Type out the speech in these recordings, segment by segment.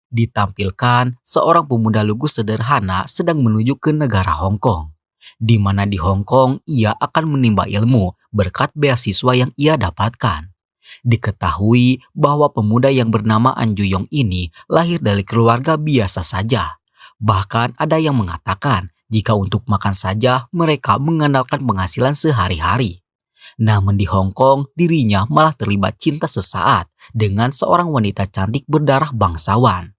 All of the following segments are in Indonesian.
ditampilkan seorang pemuda lugu sederhana sedang menuju ke negara Hong Kong, di mana di Hong Kong ia akan menimba ilmu berkat beasiswa yang ia dapatkan. Diketahui bahwa pemuda yang bernama An Ju-yong ini lahir dari keluarga biasa saja. Bahkan ada yang mengatakan jika untuk makan saja mereka mengandalkan penghasilan sehari-hari. Namun di Hong Kong dirinya malah terlibat cinta sesaat dengan seorang wanita cantik berdarah bangsawan.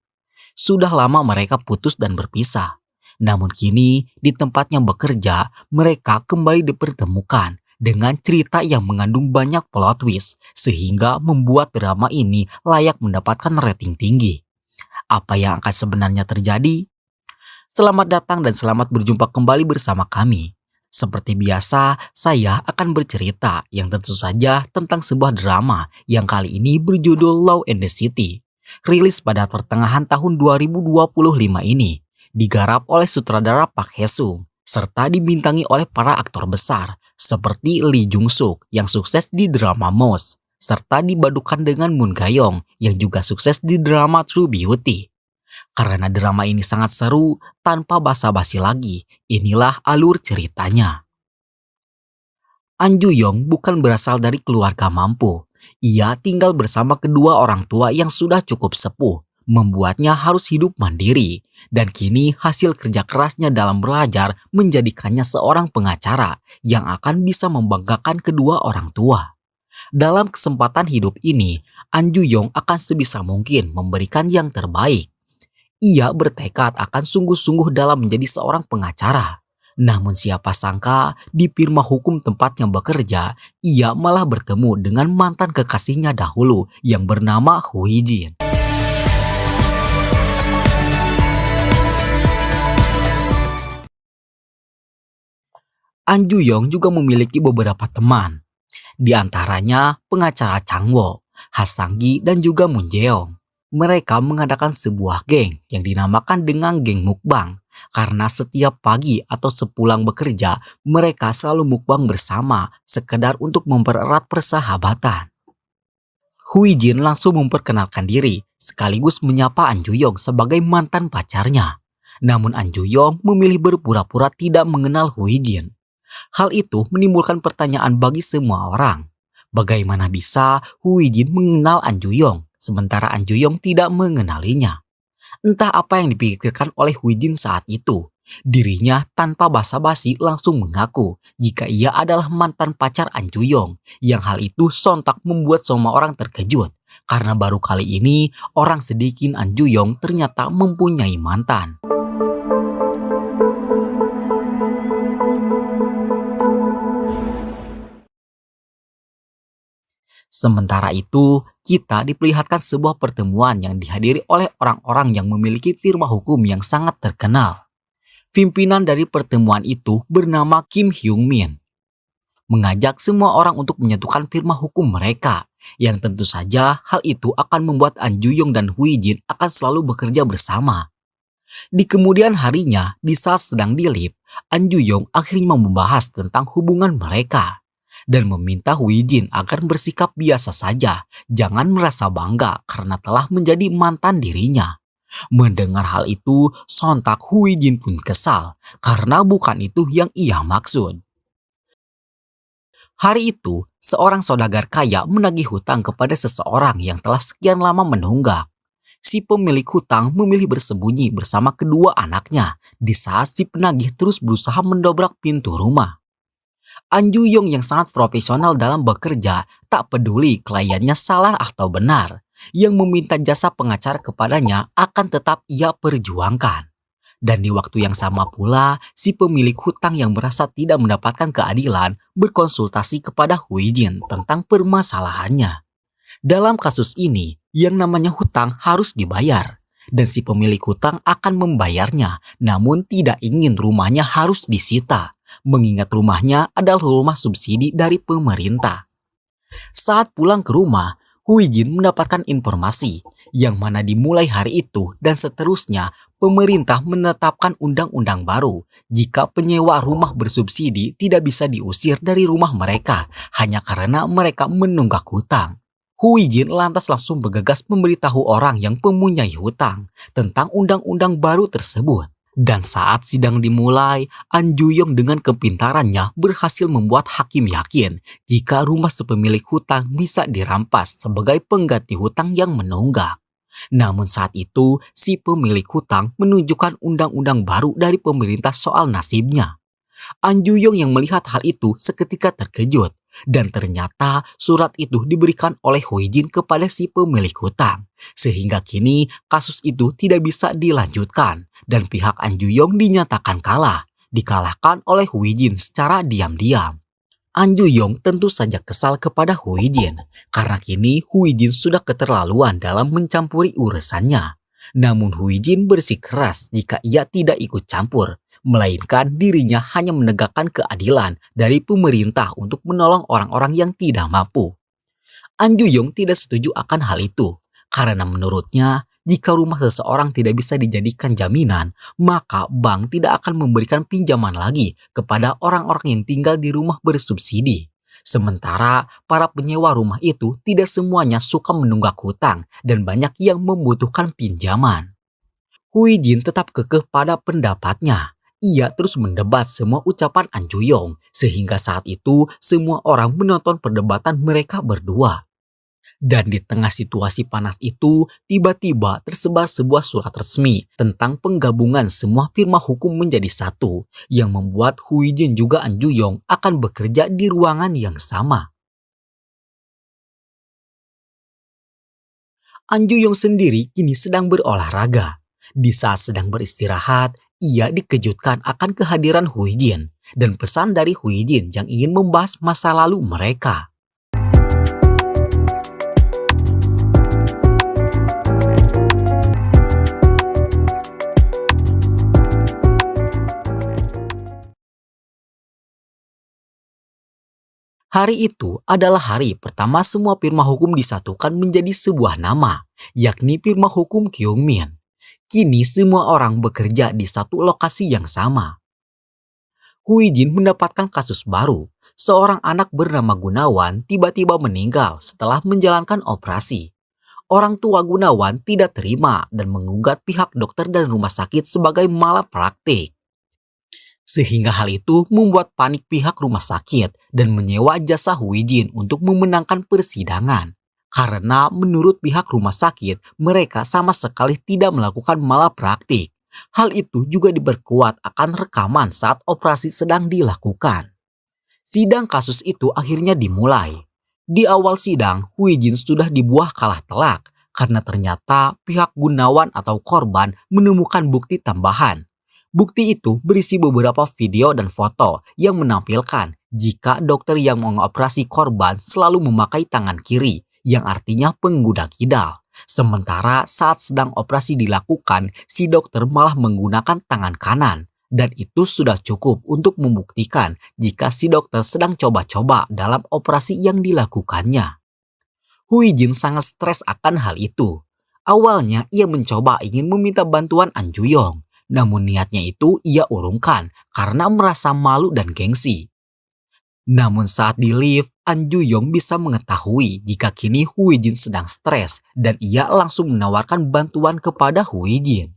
Sudah lama mereka putus dan berpisah. Namun kini di tempatnya bekerja mereka kembali dipertemukan dengan cerita yang mengandung banyak plot twist sehingga membuat drama ini layak mendapatkan rating tinggi. Apa yang akan sebenarnya terjadi? Selamat datang dan selamat berjumpa kembali bersama kami. Seperti biasa, saya akan bercerita yang tentu saja tentang sebuah drama yang kali ini berjudul Law and the City. Rilis pada pertengahan tahun 2025 ini, digarap oleh sutradara Park Hae-sung, serta dibintangi oleh para aktor besar seperti Lee Jung-suk yang sukses di drama Mouse, serta dibadukan dengan Moon Ga-young yang juga sukses di drama True Beauty. Karena drama ini sangat seru, tanpa basa-basi lagi, inilah alur ceritanya. An Ju-yong bukan berasal dari keluarga mampu. Ia tinggal bersama kedua orang tua yang sudah cukup sepuh, membuatnya harus hidup mandiri. Dan kini hasil kerja kerasnya dalam belajar menjadikannya seorang pengacara yang akan bisa membanggakan kedua orang tua. Dalam kesempatan hidup ini, An Ju-yong akan sebisa mungkin memberikan yang terbaik. Ia bertekad akan sungguh-sungguh dalam menjadi seorang pengacara. Namun siapa sangka di firma hukum tempatnya bekerja, ia malah bertemu dengan mantan kekasihnya dahulu yang bernama Hu Hee-jin. An Ju-yong juga memiliki beberapa teman. Di antaranya pengacara Chang Wo, Ha Sang-gi, dan juga Moon Jae-yong. Mereka mengadakan sebuah geng yang dinamakan dengan geng mukbang. Karena setiap pagi atau sepulang bekerja, mereka selalu mukbang bersama sekedar untuk mempererat persahabatan. Hu Hee-jin langsung memperkenalkan diri sekaligus menyapa An Ju-yong sebagai mantan pacarnya. Namun An Ju-yong memilih berpura-pura tidak mengenal Hu Hee-jin. Hal itu menimbulkan pertanyaan bagi semua orang. Bagaimana bisa Hu Hee-jin mengenal An Ju-yong sementara An Ju-yong tidak mengenalinya? Entah apa yang dipikirkan oleh Hu Hee-jin saat itu. Dirinya tanpa basa-basi langsung mengaku jika ia adalah mantan pacar An Ju-yong, yang hal itu sontak membuat semua orang terkejut karena baru kali ini orang sedikit An Ju-yong ternyata mempunyai mantan. Sementara itu, kita diperlihatkan sebuah pertemuan yang dihadiri oleh orang-orang yang memiliki firma hukum yang sangat terkenal. Pimpinan dari pertemuan itu bernama Kim Hyung-min. Mengajak semua orang untuk menyatukan firma hukum mereka, yang tentu saja hal itu akan membuat An Ju-yong dan Hu Hee-jin akan selalu bekerja bersama. Di kemudian harinya, di saat sedang di lift, An Ju-yong akhirnya membahas tentang hubungan mereka dan meminta Hu Hee-jin agar bersikap biasa saja, jangan merasa bangga karena telah menjadi mantan dirinya. Mendengar hal itu, sontak Hu Hee-jin pun kesal karena bukan itu yang ia maksud. Hari itu, seorang saudagar kaya menagih hutang kepada seseorang yang telah sekian lama menunggak. Si pemilik hutang memilih bersembunyi bersama kedua anaknya di saat si penagih terus berusaha mendobrak pintu rumah. An Ju-yong yang sangat profesional dalam bekerja tak peduli kliennya salah atau benar. Yang meminta jasa pengacara kepadanya akan tetap ia perjuangkan. Dan di waktu yang sama pula, si pemilik hutang yang merasa tidak mendapatkan keadilan berkonsultasi kepada Hu Hee-jin tentang permasalahannya. Dalam kasus ini, yang namanya hutang harus dibayar. Dan si pemilik hutang akan membayarnya, namun tidak ingin rumahnya harus disita. Mengingat rumahnya adalah rumah subsidi dari pemerintah. Saat pulang ke rumah, Hu Hee-jin mendapatkan informasi yang mana dimulai hari itu dan seterusnya pemerintah menetapkan undang-undang baru jika penyewa rumah bersubsidi tidak bisa diusir dari rumah mereka hanya karena mereka menunggak hutang. Huijin lantas langsung bergegas memberitahu orang yang mempunyai hutang tentang undang-undang baru tersebut. Dan saat sidang dimulai, An Juyong dengan kepintarannya berhasil membuat hakim yakin jika rumah sepemilik hutang bisa dirampas sebagai pengganti hutang yang menunggak. Namun saat itu, si pemilik hutang menunjukkan undang-undang baru dari pemerintah soal nasibnya. An Juyong yang melihat hal itu seketika terkejut. Dan ternyata surat itu diberikan oleh Huijin kepada si pemilik hutang. Sehingga kini kasus itu tidak bisa dilanjutkan dan pihak An Juyong dinyatakan kalah, dikalahkan oleh Huijin secara diam-diam. An Juyong tentu saja kesal kepada Huijin karena kini Huijin sudah keterlaluan dalam mencampuri urusannya. Namun Huijin bersikeras jika ia tidak ikut campur, melainkan dirinya hanya menegakkan keadilan dari pemerintah untuk menolong orang-orang yang tidak mampu. An Juyong tidak setuju akan hal itu, karena menurutnya jika rumah seseorang tidak bisa dijadikan jaminan, maka bank tidak akan memberikan pinjaman lagi kepada orang-orang yang tinggal di rumah bersubsidi. Sementara para penyewa rumah itu tidak semuanya suka menunggak hutang dan banyak yang membutuhkan pinjaman. Huijin tetap kekeh pada pendapatnya. Ia terus mendebat semua ucapan An Juyong, sehingga saat itu semua orang menonton perdebatan mereka berdua. Dan di tengah situasi panas itu, tiba-tiba tersebar sebuah surat resmi tentang penggabungan semua firma hukum menjadi satu, yang membuat Huijin juga An Juyong akan bekerja di ruangan yang sama. An Juyong sendiri kini sedang berolahraga. Di saat sedang beristirahat, ia dikejutkan akan kehadiran Huijin dan pesan dari Huijin yang ingin membahas masa lalu mereka. Hari itu adalah hari pertama semua firma hukum disatukan menjadi sebuah nama, yakni firma hukum Kyungmin. Kini semua orang bekerja di satu lokasi yang sama. Huijin mendapatkan kasus baru. Seorang anak bernama Gunawan tiba-tiba meninggal setelah menjalankan operasi. Orang tua Gunawan tidak terima dan menggugat pihak dokter dan rumah sakit sebagai malapraktik. Sehingga hal itu membuat panik pihak rumah sakit dan menyewa jasa Huijin untuk memenangkan persidangan. Karena menurut pihak rumah sakit, mereka sama sekali tidak melakukan malapraktik. Hal itu juga diperkuat akan rekaman saat operasi sedang dilakukan. Sidang kasus itu akhirnya dimulai. Di awal sidang, Huijin sudah dibuah kalah telak karena ternyata pihak Gunawan atau korban menemukan bukti tambahan. Bukti itu berisi beberapa video dan foto yang menampilkan jika dokter yang mengoperasi korban selalu memakai tangan kiri, yang artinya pengguna kidal. Sementara saat sedang operasi dilakukan, si dokter malah menggunakan tangan kanan. Dan itu sudah cukup untuk membuktikan jika si dokter sedang coba-coba dalam operasi yang dilakukannya. Huijin sangat stres akan hal itu. Awalnya ia mencoba ingin meminta bantuan An Juyong. Namun niatnya itu ia urungkan karena merasa malu dan gengsi. Namun saat di lift, An Juyong bisa mengetahui jika kini Huijin sedang stres dan ia langsung menawarkan bantuan kepada Huijin.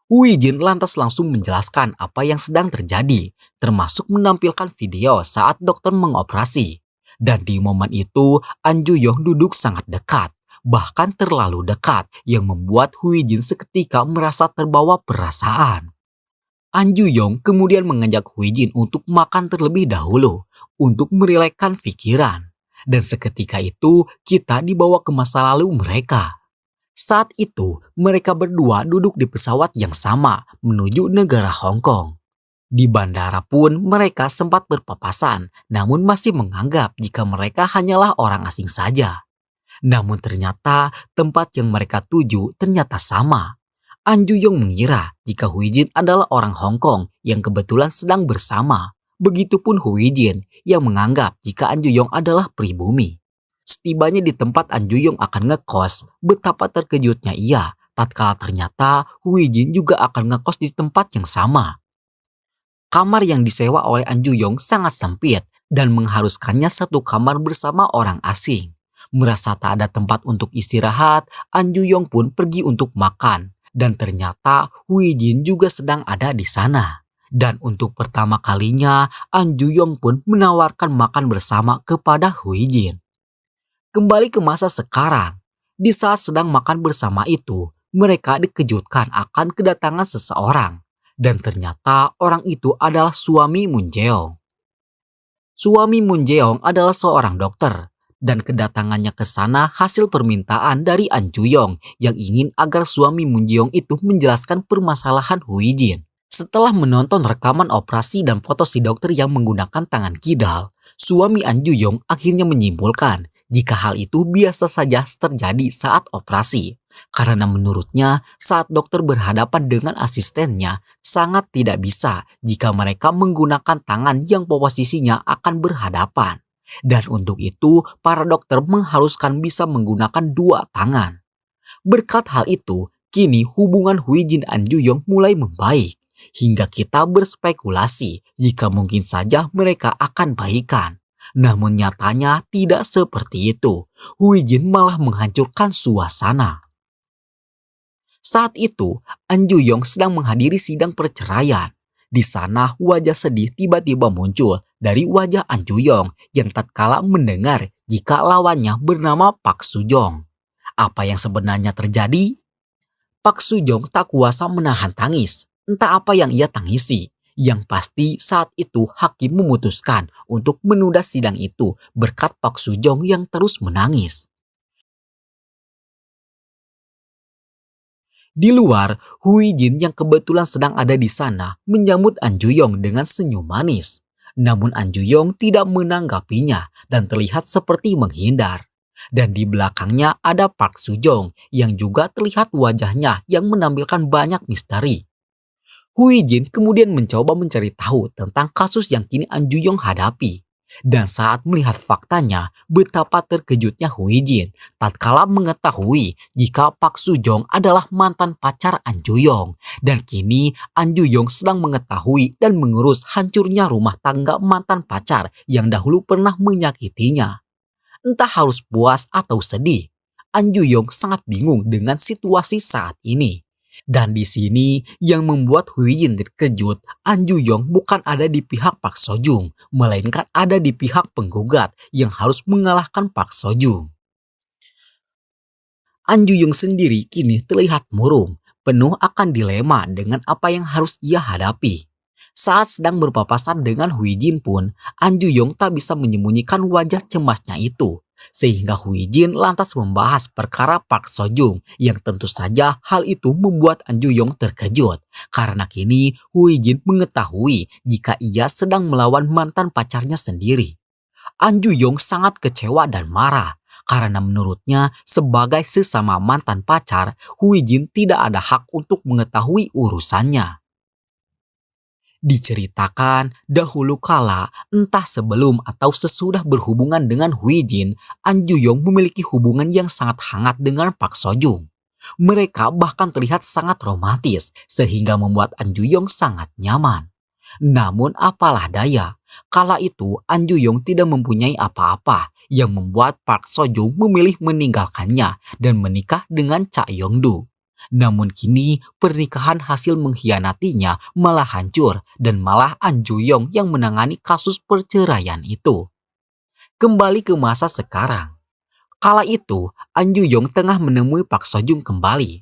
Huijin lantas langsung menjelaskan apa yang sedang terjadi, termasuk menampilkan video saat dokter mengoperasi. Dan di momen itu, An Juyong duduk sangat dekat. Bahkan terlalu dekat yang membuat Huijin seketika merasa terbawa perasaan. An Juyong kemudian mengajak Huijin untuk makan terlebih dahulu untuk merilekskan pikiran. Dan seketika itu kita dibawa ke masa lalu mereka. Saat itu mereka berdua duduk di pesawat yang sama menuju negara Hong Kong. Di bandara pun mereka sempat berpapasan namun masih menganggap jika mereka hanyalah orang asing saja. Namun ternyata tempat yang mereka tuju ternyata sama. An Juyong mengira jika Huijin adalah orang Hong Kong yang kebetulan sedang bersama. Begitupun Huijin yang menganggap jika An Juyong adalah pribumi. Setibanya di tempat An Juyong akan ngekos, betapa terkejutnya ia tatkala ternyata Huijin juga akan ngekos di tempat yang sama. Kamar yang disewa oleh An Juyong sangat sempit dan mengharuskannya satu kamar bersama orang asing. Merasa tak ada tempat untuk istirahat, An Ju-yong pun pergi untuk makan. Dan ternyata Hui Jin juga sedang ada di sana. Dan untuk pertama kalinya, An Ju-yong pun menawarkan makan bersama kepada Hui Jin. Kembali ke masa sekarang, di saat sedang makan bersama itu, mereka dikejutkan akan kedatangan seseorang. Dan ternyata orang itu adalah suami Moon Jeong. Suami Moon Jeong adalah seorang dokter. Dan kedatangannya ke sana hasil permintaan dari An Ju-yong yang ingin agar suami Moon Jeong itu menjelaskan permasalahan Hui Jin. Setelah menonton rekaman operasi dan foto si dokter yang menggunakan tangan kidal, suami An Ju-yong akhirnya menyimpulkan jika hal itu biasa saja terjadi saat operasi. Karena menurutnya saat dokter berhadapan dengan asistennya sangat tidak bisa jika mereka menggunakan tangan yang posisinya akan berhadapan. Dan untuk itu para dokter mengharuskan bisa menggunakan dua tangan. Berkat hal itu, kini hubungan Hui Jin dan An Ju-yong mulai membaik. Hingga kita berspekulasi jika mungkin saja mereka akan baikan. Namun nyatanya tidak seperti itu. Hui Jin malah menghancurkan suasana. Saat itu, An Ju-yong sedang menghadiri sidang perceraian. Di sana wajah sedih tiba-tiba muncul dari wajah An Ju-yong yang tatkala mendengar jika lawannya bernama Park Soo-jong. Apa yang sebenarnya terjadi? Park Soo-jong tak kuasa menahan tangis. Entah apa yang ia tangisi. Yang pasti saat itu hakim memutuskan untuk menunda sidang itu berkat Park Soo-jong yang terus menangis. Di luar, Hui Jin yang kebetulan sedang ada di sana menyambut An Ju-yong dengan senyum manis. Namun An Ju-yong tidak menanggapinya dan terlihat seperti menghindar. Dan di belakangnya ada Park Soo-jong yang juga terlihat wajahnya yang menampilkan banyak misteri. Hui Jin kemudian mencoba mencari tahu tentang kasus yang kini An Ju-yong hadapi. Dan saat melihat faktanya, betapa terkejutnya Hui Jin tatkala mengetahui jika Park Soo-jong adalah mantan pacar An Ju-yong. Dan kini An Ju-yong sedang mengetahui dan mengurus hancurnya rumah tangga mantan pacar yang dahulu pernah menyakitinya. Entah harus puas atau sedih, An Ju-yong sangat bingung dengan situasi saat ini. Dan di sini yang membuat Hui Jin terkejut, An Ju-yong bukan ada di pihak Park Seo-jung, melainkan ada di pihak penggugat yang harus mengalahkan Park Seo-jung. An Ju-yong sendiri kini terlihat murung, penuh akan dilema dengan apa yang harus ia hadapi. Saat sedang berpapasan dengan Hui Jin pun, An Ju-yong tak bisa menyembunyikan wajah cemasnya itu. Sehingga Hui Jin lantas membahas perkara Park Seo-jung yang tentu saja hal itu membuat An Ju-yong terkejut. Karena kini Hui Jin mengetahui jika ia sedang melawan mantan pacarnya sendiri. An Ju-yong sangat kecewa dan marah. Karena menurutnya sebagai sesama mantan pacar, Hui Jin tidak ada hak untuk mengetahui urusannya. Diceritakan dahulu kala, entah sebelum atau sesudah berhubungan dengan Hui Jin, An Ju-yong memiliki hubungan yang sangat hangat dengan Park Seo-jung. Mereka bahkan terlihat sangat romantis sehingga membuat An Ju-yong sangat nyaman. Namun apalah daya, kala itu An Ju-yong tidak mempunyai apa-apa yang membuat Park Seo-jung memilih meninggalkannya dan menikah dengan Cha Yong-du. Namun kini pernikahan hasil mengkhianatinya malah hancur dan malah An Ju-yong yang menangani kasus perceraian itu. Kembali ke masa sekarang. Kala itu An Ju-yong tengah menemui Park Seo-jung kembali.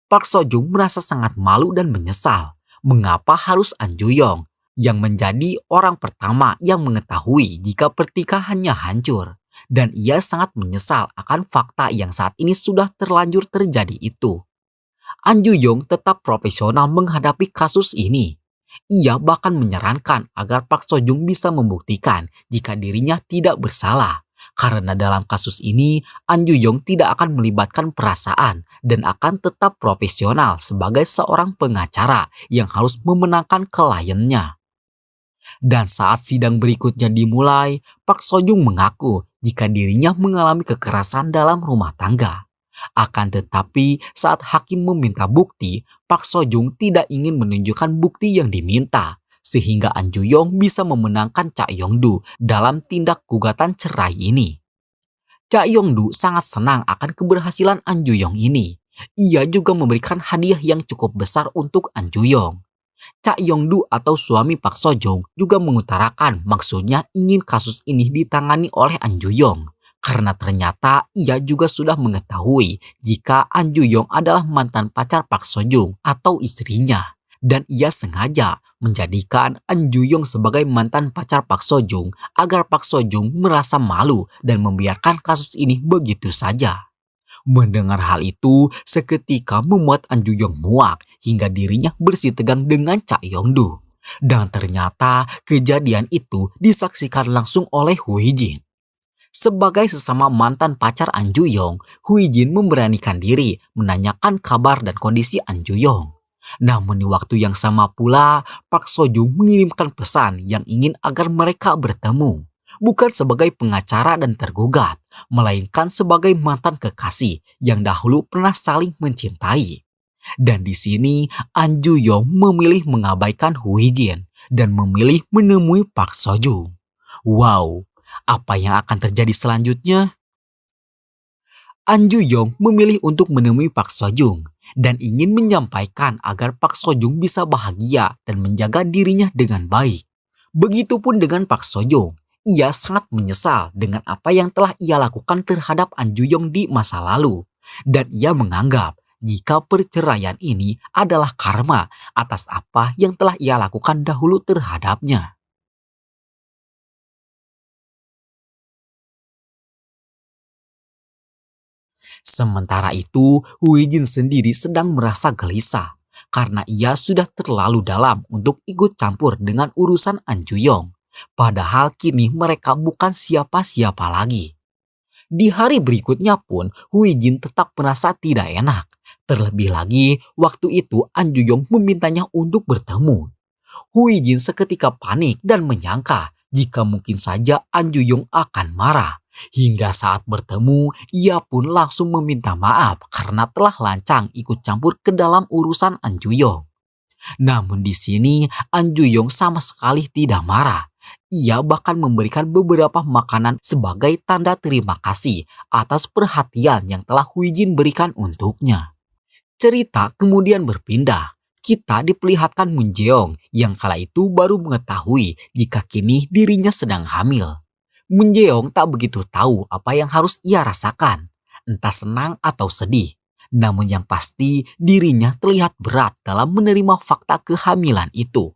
Park Seo-jung merasa sangat malu dan menyesal. Mengapa harus An Ju-yong yang menjadi orang pertama yang mengetahui jika pernikahannya hancur. Dan ia sangat menyesal akan fakta yang saat ini sudah terlanjur terjadi itu. An Ju-yong tetap profesional menghadapi kasus ini. Ia bahkan menyarankan agar Park Seo-jung bisa membuktikan jika dirinya tidak bersalah. Karena dalam kasus ini, An Ju-yong tidak akan melibatkan perasaan dan akan tetap profesional sebagai seorang pengacara yang harus memenangkan kliennya. Dan saat sidang berikutnya dimulai, Park Seo-jung mengaku jika dirinya mengalami kekerasan dalam rumah tangga. Akan tetapi saat hakim meminta bukti, Park Seo-jung tidak ingin menunjukkan bukti yang diminta, sehingga An Ju-yong bisa memenangkan Cha Yong-du dalam tindak gugatan cerai ini. Cha Yongdu sangat senang akan keberhasilan An Juyong ini. Ia juga memberikan hadiah yang cukup besar untuk An Juyong. Cha Yongdu atau suami Park Sojong juga mengutarakan maksudnya ingin kasus ini ditangani oleh An Juyong. Karena ternyata ia juga sudah mengetahui jika An Juyong adalah mantan pacar Park Sojong atau istrinya. Dan ia sengaja menjadikan An Juyong sebagai mantan pacar Park Sojong agar Park Sojong merasa malu dan membiarkan kasus ini begitu saja. Mendengar hal itu seketika membuat An Juyong muak hingga dirinya bersitegang dengan Cha Yongdu. Dan ternyata kejadian itu disaksikan langsung oleh Hu Yijin. Sebagai sesama mantan pacar An Juyong, Hu Yijin memberanikan diri menanyakan kabar dan kondisi An Juyong. Namun di waktu yang sama pula, Park Sojong mengirimkan pesan yang ingin agar mereka bertemu. Bukan sebagai pengacara dan tergugat, melainkan sebagai mantan kekasih yang dahulu pernah saling mencintai. Dan di sini, An Juyong memilih mengabaikan Hu Yijin dan memilih menemui Park Sojong. Wow, apa yang akan terjadi selanjutnya? An Juyong memilih untuk menemui Park Sojong dan ingin menyampaikan agar Park Sojong bisa bahagia dan menjaga dirinya dengan baik. Begitupun dengan Park Sojong, ia sangat menyesal dengan apa yang telah ia lakukan terhadap An Juyong di masa lalu. Dan ia menganggap jika perceraian ini adalah karma atas apa yang telah ia lakukan dahulu terhadapnya. Sementara itu, Hu Yijin sendiri sedang merasa gelisah karena ia sudah terlalu dalam untuk ikut campur dengan urusan An Juyong. Padahal kini mereka bukan siapa-siapa lagi. Di hari berikutnya pun, Hu Yijin tetap merasa tidak enak. Terlebih lagi, waktu itu An Juyong memintanya untuk bertemu. Hu Yijin seketika panik dan menyangka jika mungkin saja An Juyong akan marah. Hingga saat bertemu, ia pun langsung meminta maaf karena telah lancang ikut campur ke dalam urusan An Juyong. Namun di sini, An Juyong sama sekali tidak marah. Ia bahkan memberikan beberapa makanan sebagai tanda terima kasih atas perhatian yang telah Hu Yijin berikan untuknya. Cerita kemudian berpindah. Kita diperlihatkan Moon Jeong yang kala itu baru mengetahui jika kini dirinya sedang hamil. Moon Jeong tak begitu tahu apa yang harus ia rasakan, entah senang atau sedih. Namun yang pasti dirinya terlihat berat dalam menerima fakta kehamilan itu.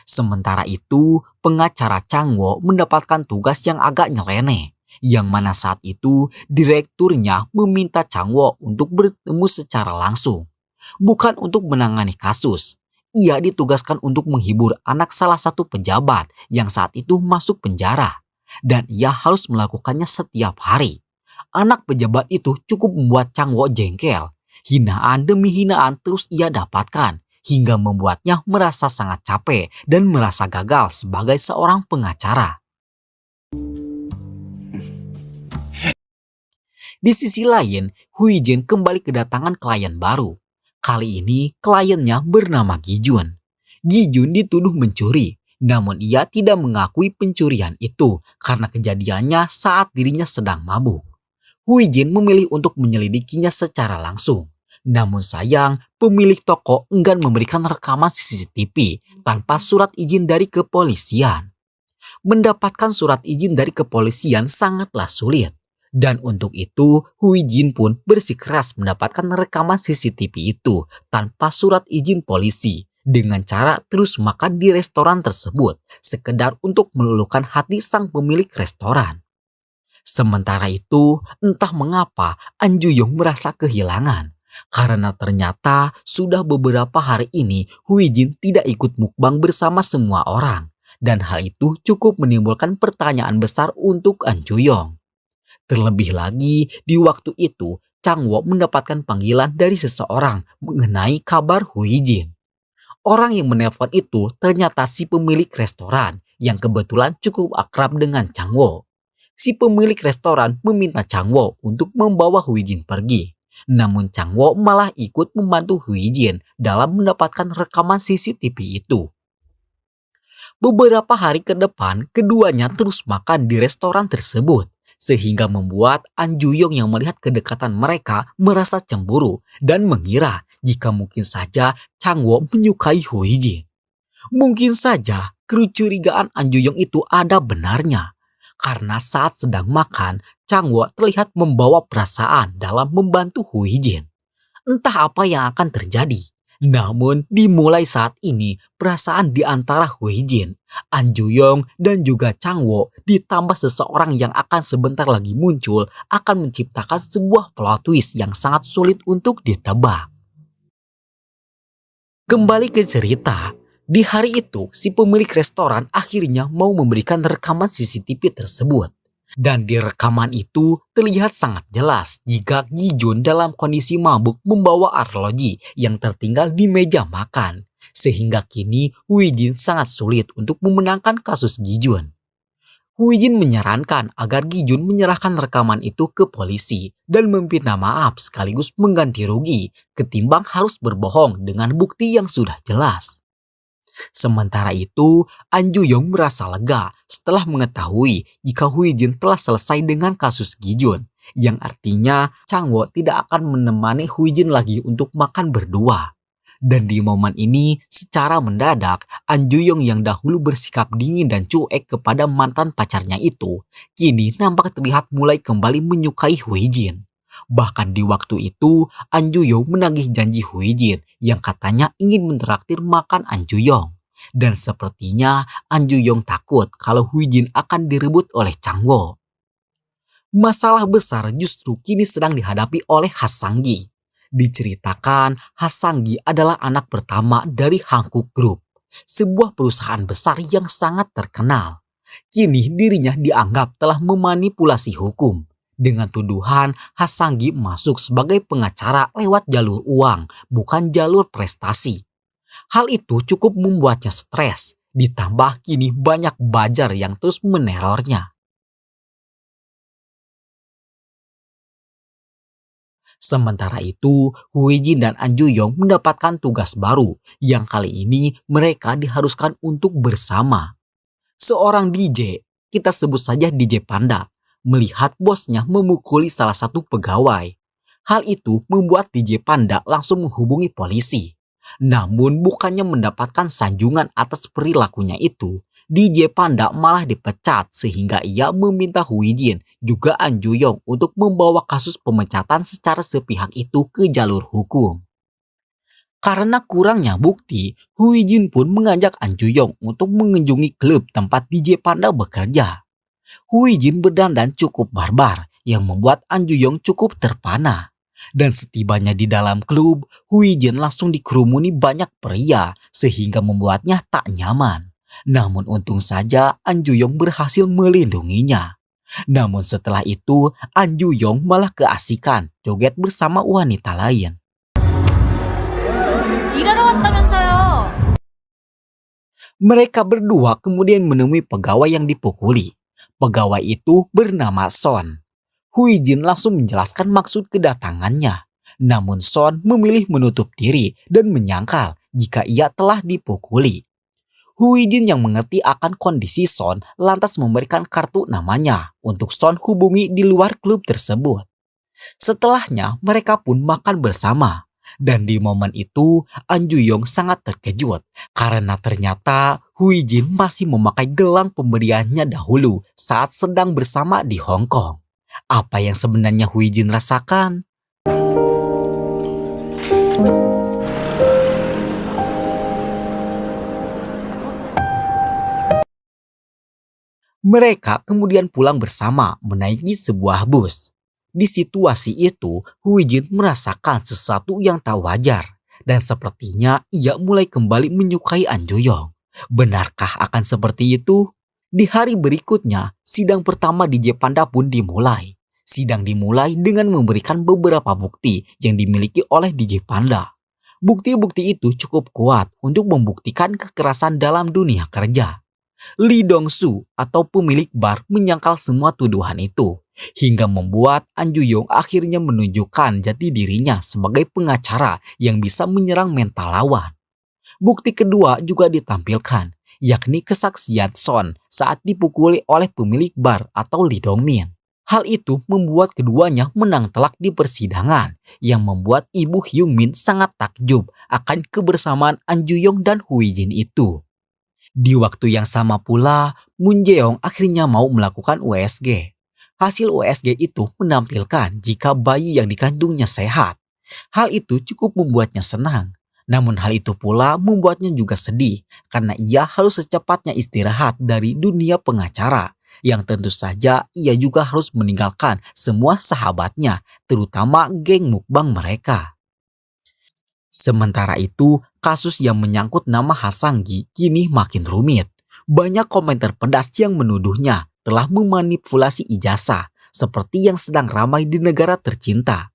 Sementara itu, pengacara Chang Wo mendapatkan tugas yang agak nyeleneh, yang mana saat itu direkturnya meminta Chang Wo untuk bertemu secara langsung. Bukan untuk menangani kasus, ia ditugaskan untuk menghibur anak salah satu pejabat yang saat itu masuk penjara. Dan ia harus melakukannya setiap hari. Anak pejabat itu cukup membuat Chang Wo jengkel. Hinaan demi hinaan terus ia dapatkan, hingga membuatnya merasa sangat capek dan merasa gagal sebagai seorang pengacara. Di sisi lain, Hu Yijin kembali kedatangan klien baru. Kali ini kliennya bernama Gi Jun. Gi Jun dituduh mencuri. Namun ia tidak mengakui pencurian itu karena kejadiannya saat dirinya sedang mabuk. Hu Yijin memilih untuk menyelidikinya secara langsung. Namun sayang, pemilik toko enggan memberikan rekaman CCTV tanpa surat izin dari kepolisian. Mendapatkan surat izin dari kepolisian sangatlah sulit. Dan untuk itu, Hu Yijin pun bersikeras mendapatkan rekaman CCTV itu tanpa surat izin polisi. Dengan cara terus makan di restoran tersebut, sekedar untuk meluluhkan hati sang pemilik restoran. Sementara itu, entah mengapa An Juyong merasa kehilangan. Karena ternyata sudah beberapa hari ini Hu Yijin tidak ikut mukbang bersama semua orang. Dan hal itu cukup menimbulkan pertanyaan besar untuk An Juyong. Terlebih lagi, di waktu itu, Chang Wo mendapatkan panggilan dari seseorang mengenai kabar Hu Yijin. Orang yang menelpon itu ternyata si pemilik restoran yang kebetulan cukup akrab dengan Chang Wo. Si pemilik restoran meminta Chang Wo untuk membawa Hu Yijin pergi. Namun Chang Wo malah ikut membantu Hu Yijin dalam mendapatkan rekaman CCTV itu. Beberapa hari ke depan, keduanya terus makan di restoran tersebut. sehingga membuat An Ju-yong yang melihat kedekatan mereka merasa cemburu dan mengira jika mungkin saja Chang-woo menyukai Hu Jin. Mungkin saja kecurigaan An Ju-yong itu ada benarnya, karena saat sedang makan, Chang-woo terlihat membawa perasaan dalam membantu Hu Jin. Entah apa yang akan terjadi. Namun dimulai saat ini perasaan di antara Hu Jin, An Ju-yong dan juga Chang-woo ditambah seseorang yang akan sebentar lagi muncul akan menciptakan sebuah plot twist yang sangat sulit untuk ditebak. Kembali ke cerita, di hari itu si pemilik restoran akhirnya mau memberikan rekaman CCTV tersebut. Dan di rekaman itu terlihat sangat jelas jika Gi Jun dalam kondisi mabuk membawa arloji yang tertinggal di meja makan. Sehingga kini Hu Jin sangat sulit untuk memenangkan kasus Gi Jun. Hu Jin menyarankan agar Gi Jun menyerahkan rekaman itu ke polisi dan meminta maaf sekaligus mengganti rugi ketimbang harus berbohong dengan bukti yang sudah jelas. Sementara itu, An Ju-yong merasa lega setelah mengetahui jika Hu Jin telah selesai dengan kasus Gi Jun, yang artinya Chang-woo tidak akan menemani Hu Jin lagi untuk makan berdua. Dan di momen ini, secara mendadak, An Ju-yong yang dahulu bersikap dingin dan cuek kepada mantan pacarnya itu, kini nampak terlihat mulai kembali menyukai Hu Jin. Bahkan di waktu itu, An Ju-yong menagih janji Hu Jin yang katanya ingin mentraktir makan An Ju-yong. Dan sepertinya An Ju-yong takut kalau Hu Jin akan direbut oleh Chang-woo. Masalah besar justru kini sedang dihadapi oleh Ha Sang-gi. Diceritakan Ha Sang-gi adalah anak pertama dari Hankook Group, sebuah perusahaan besar yang sangat terkenal. Kini dirinya dianggap telah memanipulasi hukum. Dengan tuduhan Ha Sang-gi masuk sebagai pengacara lewat jalur uang, bukan jalur prestasi. Hal itu cukup membuatnya stres, ditambah kini banyak bajar yang terus menerornya. Sementara itu, Hu Jin dan An Ju-yong mendapatkan tugas baru, yang kali ini mereka diharuskan untuk bersama. Seorang DJ, kita sebut saja DJ Panda, melihat bosnya memukuli salah satu pegawai. Hal itu membuat DJ Panda langsung menghubungi polisi. Namun bukannya mendapatkan sanjungan atas perilakunya itu, DJ Panda malah dipecat sehingga ia meminta Hu Jin juga An Ju-yong untuk membawa kasus pemecatan secara sepihak itu ke jalur hukum. Karena kurangnya bukti, Hu Jin pun mengajak An Ju-yong untuk mengunjungi klub tempat DJ Panda bekerja. Hu Jin berdandan cukup barbar yang membuat An Ju-yong cukup terpana. Dan setibanya di dalam klub, Hu Jin langsung dikerumuni banyak pria sehingga membuatnya tak nyaman. Namun untung saja An Ju-yong berhasil melindunginya. Namun setelah itu, An Ju-yong malah keasikan joget bersama wanita lain. Mereka berdua kemudian menemui pegawai yang dipukuli. Pegawai itu bernama Son. Hu Jin langsung menjelaskan maksud kedatangannya. Namun Son memilih menutup diri dan menyangkal jika ia telah dipukuli. Hu Jin yang mengerti akan kondisi Son lantas memberikan kartu namanya untuk Son hubungi di luar klub tersebut. Setelahnya mereka pun makan bersama. Dan di momen itu An Ju-yong sangat terkejut karena ternyata Hu Jin masih memakai gelang pemberiannya dahulu saat sedang bersama di Hong Kong. Apa yang sebenarnya Hu Jin rasakan? Mereka kemudian pulang bersama menaiki sebuah bus. Di situasi itu, Hu Jin merasakan sesuatu yang tak wajar dan sepertinya ia mulai kembali menyukai An Ju-yong. Benarkah akan seperti itu? Di hari berikutnya, sidang pertama DJ Panda pun dimulai. Sidang dimulai dengan memberikan beberapa bukti yang dimiliki oleh DJ Panda. Bukti-bukti itu cukup kuat untuk membuktikan kekerasan dalam dunia kerja. Lee Dong-soo atau pemilik bar menyangkal semua tuduhan itu, hingga membuat An Ju-yong akhirnya menunjukkan jati dirinya sebagai pengacara yang bisa menyerang mental lawan. Bukti kedua juga ditampilkan, yakni kesaksian Son saat dipukuli oleh pemilik bar atau Lee Dong-min. Hal itu membuat keduanya menang telak di persidangan, yang membuat Ibu Hyung Min sangat takjub akan kebersamaan An Ju Yong dan Hui Jin itu. Di waktu yang sama pula, Moon Jae-yong akhirnya mau melakukan USG. Hasil USG itu menampilkan jika bayi yang dikandungnya sehat. Hal itu cukup membuatnya senang. Namun hal itu pula membuatnya juga sedih karena ia harus secepatnya istirahat dari dunia pengacara. Yang tentu saja ia juga harus meninggalkan semua sahabatnya, terutama geng mukbang mereka. Sementara itu, kasus yang menyangkut nama Hasanggi kini makin rumit. Banyak komentar pedas yang menuduhnya telah memanipulasi ijazah, seperti yang sedang ramai di negara tercinta.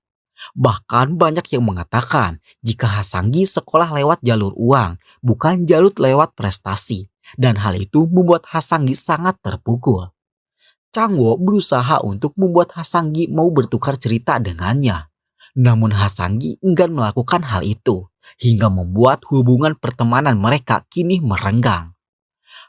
Bahkan banyak yang mengatakan jika Hasanggi sekolah lewat jalur uang, bukan jalur lewat prestasi. Dan hal itu membuat Hasanggi sangat terpukul. Changwoo berusaha untuk membuat Hasanggi mau bertukar cerita dengannya. Namun Hasanggi enggan melakukan hal itu, hingga membuat hubungan pertemanan mereka kini merenggang.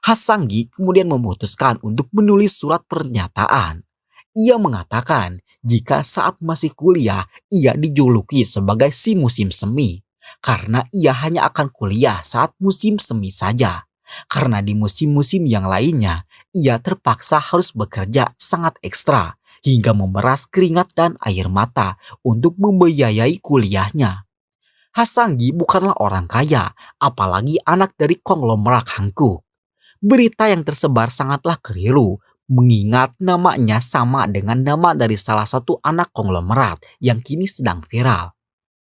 Hasanggi kemudian memutuskan untuk menulis surat pernyataan. Ia mengatakan jika saat masih kuliah ia dijuluki sebagai si musim semi, karena ia hanya akan kuliah saat musim semi saja. Karena di musim-musim yang lainnya, ia terpaksa harus bekerja sangat ekstra hingga memeras keringat dan air mata untuk membiayai kuliahnya. Hasanggi bukanlah orang kaya, apalagi anak dari konglomerat Hankook. Berita yang tersebar sangatlah keliru, mengingat namanya sama dengan nama dari salah satu anak konglomerat yang kini sedang viral.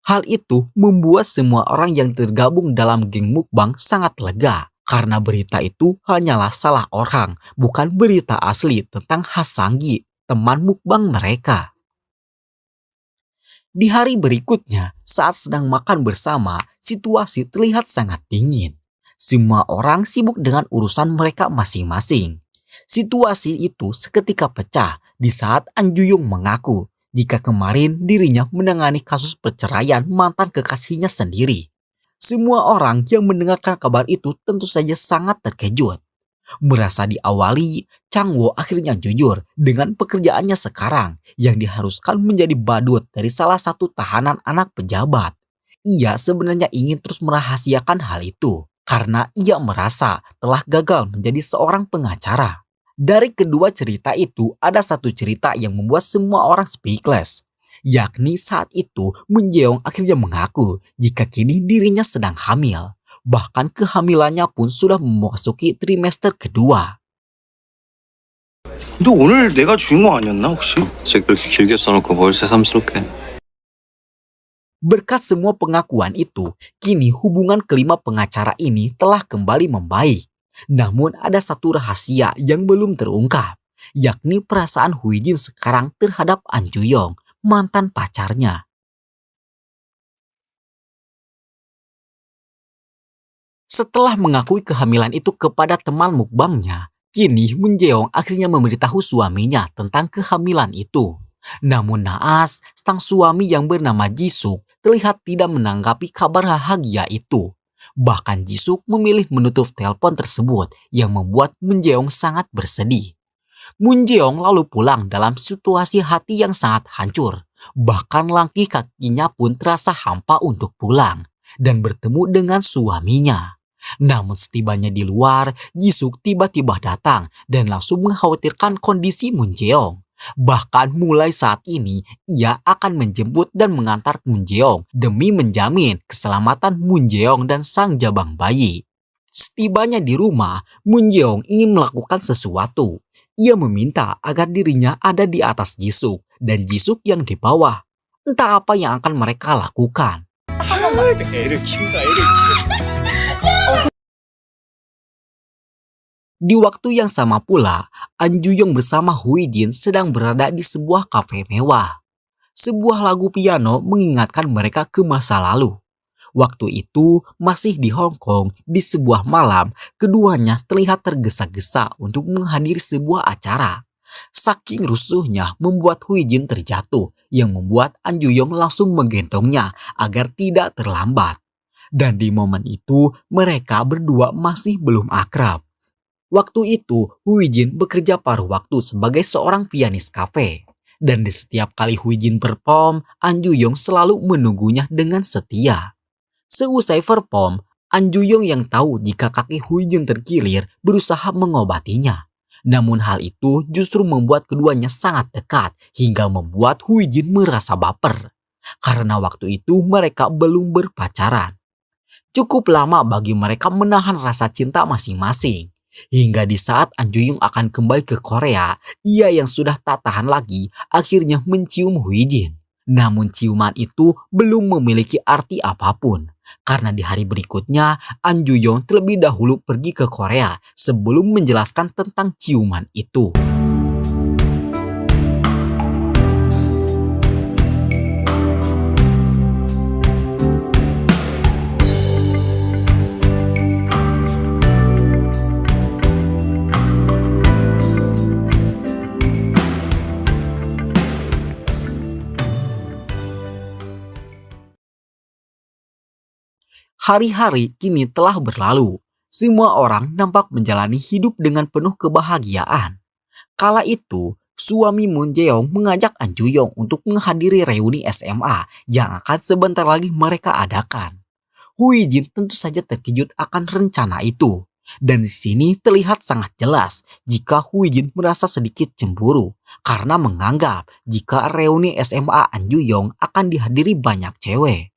Hal itu membuat semua orang yang tergabung dalam geng mukbang sangat lega. Karena berita itu hanyalah salah orang, bukan berita asli tentang Hasanggi, teman mukbang mereka. Di hari berikutnya, saat sedang makan bersama, situasi terlihat sangat dingin. Semua orang sibuk dengan urusan mereka masing-masing. Situasi itu seketika pecah di saat An Ju Yong mengaku jika kemarin dirinya menangani kasus perceraian mantan kekasihnya sendiri. Semua orang yang mendengarkan kabar itu tentu saja sangat terkejut. Merasa diawali, Changwoo akhirnya jujur dengan pekerjaannya sekarang yang diharuskan menjadi badut dari salah satu tahanan anak pejabat. Ia sebenarnya ingin terus merahasiakan hal itu karena ia merasa telah gagal menjadi seorang pengacara. Dari kedua cerita itu ada satu cerita yang membuat semua orang speechless. Yakni saat itu Moon Jae-yong akhirnya mengaku jika kini dirinya sedang hamil. Bahkan kehamilannya pun sudah memasuki trimester kedua. 너 오늘 내가 주인공 아니었나 혹시? 갑자기 그렇게 길게 써놓고 뭘 새삼스럽게. Berkat semua pengakuan itu, kini hubungan kelima pengacara ini telah kembali membaik. Namun ada satu rahasia yang belum terungkap, yakni perasaan Hui Jin sekarang terhadap An Ju Yong, mantan pacarnya. Setelah mengakui kehamilan itu kepada teman mukbangnya, kini Moon Jae-yong akhirnya memberitahu suaminya tentang kehamilan itu. Namun naas, sang suami yang bernama Jisuk terlihat tidak menanggapi kabar bahagia itu. Bahkan Jisuk memilih menutup telepon tersebut yang membuat Moon Jae-yong sangat bersedih. Moon Jae-yong lalu pulang dalam situasi hati yang sangat hancur. Bahkan langkah kakinya pun terasa hampa untuk pulang dan bertemu dengan suaminya. Namun setibanya di luar, Jisuk tiba-tiba datang dan langsung mengkhawatirkan kondisi Moon Jae-yong. Bahkan mulai saat ini, ia akan menjemput dan mengantar Moon Jae-yong demi menjamin keselamatan Moon Jae-yong dan sang jabang bayi. Setibanya di rumah, Moon Jae-yong ingin melakukan sesuatu. Ia meminta agar dirinya ada di atas Jisuk dan Jisuk yang di bawah. Entah apa yang akan mereka lakukan. Di waktu yang sama pula, An Ju Yong bersama Hui Jin sedang berada di sebuah kafe mewah. Sebuah lagu piano mengingatkan mereka ke masa lalu. Waktu itu masih di Hong Kong, di sebuah malam, keduanya terlihat tergesa-gesa untuk menghadiri sebuah acara. Saking rusuhnya membuat Hui Jin terjatuh, yang membuat An Ju Yong langsung menggendongnya agar tidak terlambat. Dan di momen itu, mereka berdua masih belum akrab. Waktu itu, Hui Jin bekerja paruh waktu sebagai seorang pianis kafe. Dan di setiap kali Huijin perform, An Ju-yong selalu menunggunya dengan setia. Seusai perform, An Ju-yong yang tahu jika kaki Huijin terkilir berusaha mengobatinya. Namun hal itu justru membuat keduanya sangat dekat hingga membuat Huijin merasa baper. Karena waktu itu mereka belum berpacaran. Cukup lama bagi mereka menahan rasa cinta masing-masing. Hingga di saat An Ju-yong akan kembali ke Korea, ia yang sudah tak tahan lagi akhirnya mencium Huijin. Namun ciuman itu belum memiliki arti apapun. Karena di hari berikutnya, An Ju-yong terlebih dahulu pergi ke Korea sebelum menjelaskan tentang ciuman itu. Hari-hari kini telah berlalu. Semua orang nampak menjalani hidup dengan penuh kebahagiaan. Kala itu, suami Moon Jae-yong mengajak An Ju-yong untuk menghadiri reuni SMA yang akan sebentar lagi mereka adakan. Huijin tentu saja terkejut akan rencana itu. Dan di sini terlihat sangat jelas jika Huijin merasa sedikit cemburu karena menganggap jika reuni SMA An Ju-yong akan dihadiri banyak cewek.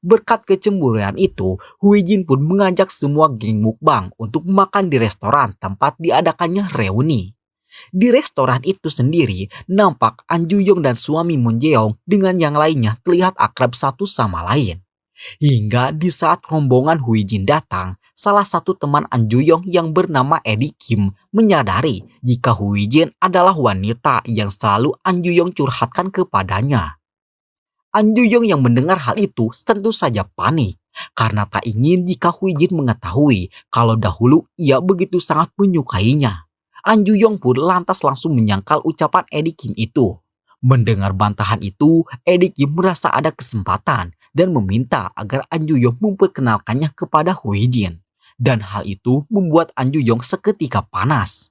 Berkat kecemburuan itu, Huijin pun mengajak semua geng mukbang untuk makan di restoran tempat diadakannya reuni. Di restoran itu sendiri, nampak An Ju-yong dan suami Moon Jae-yong dengan yang lainnya terlihat akrab satu sama lain. Hingga di saat rombongan Huijin datang, salah satu teman An Ju-yong yang bernama Eddie Kim menyadari jika Huijin adalah wanita yang selalu An Ju-yong curhatkan kepadanya. An Ju-yong yang mendengar hal itu tentu saja panik karena tak ingin jika Huijin mengetahui kalau dahulu ia begitu sangat menyukainya. An Ju-yong pun lantas langsung menyangkal ucapan Eddie Kim itu. Mendengar bantahan itu, Eddie Kim merasa ada kesempatan dan meminta agar An Ju-yong memperkenalkannya kepada Huijin. Dan hal itu membuat An Ju-yong seketika panas.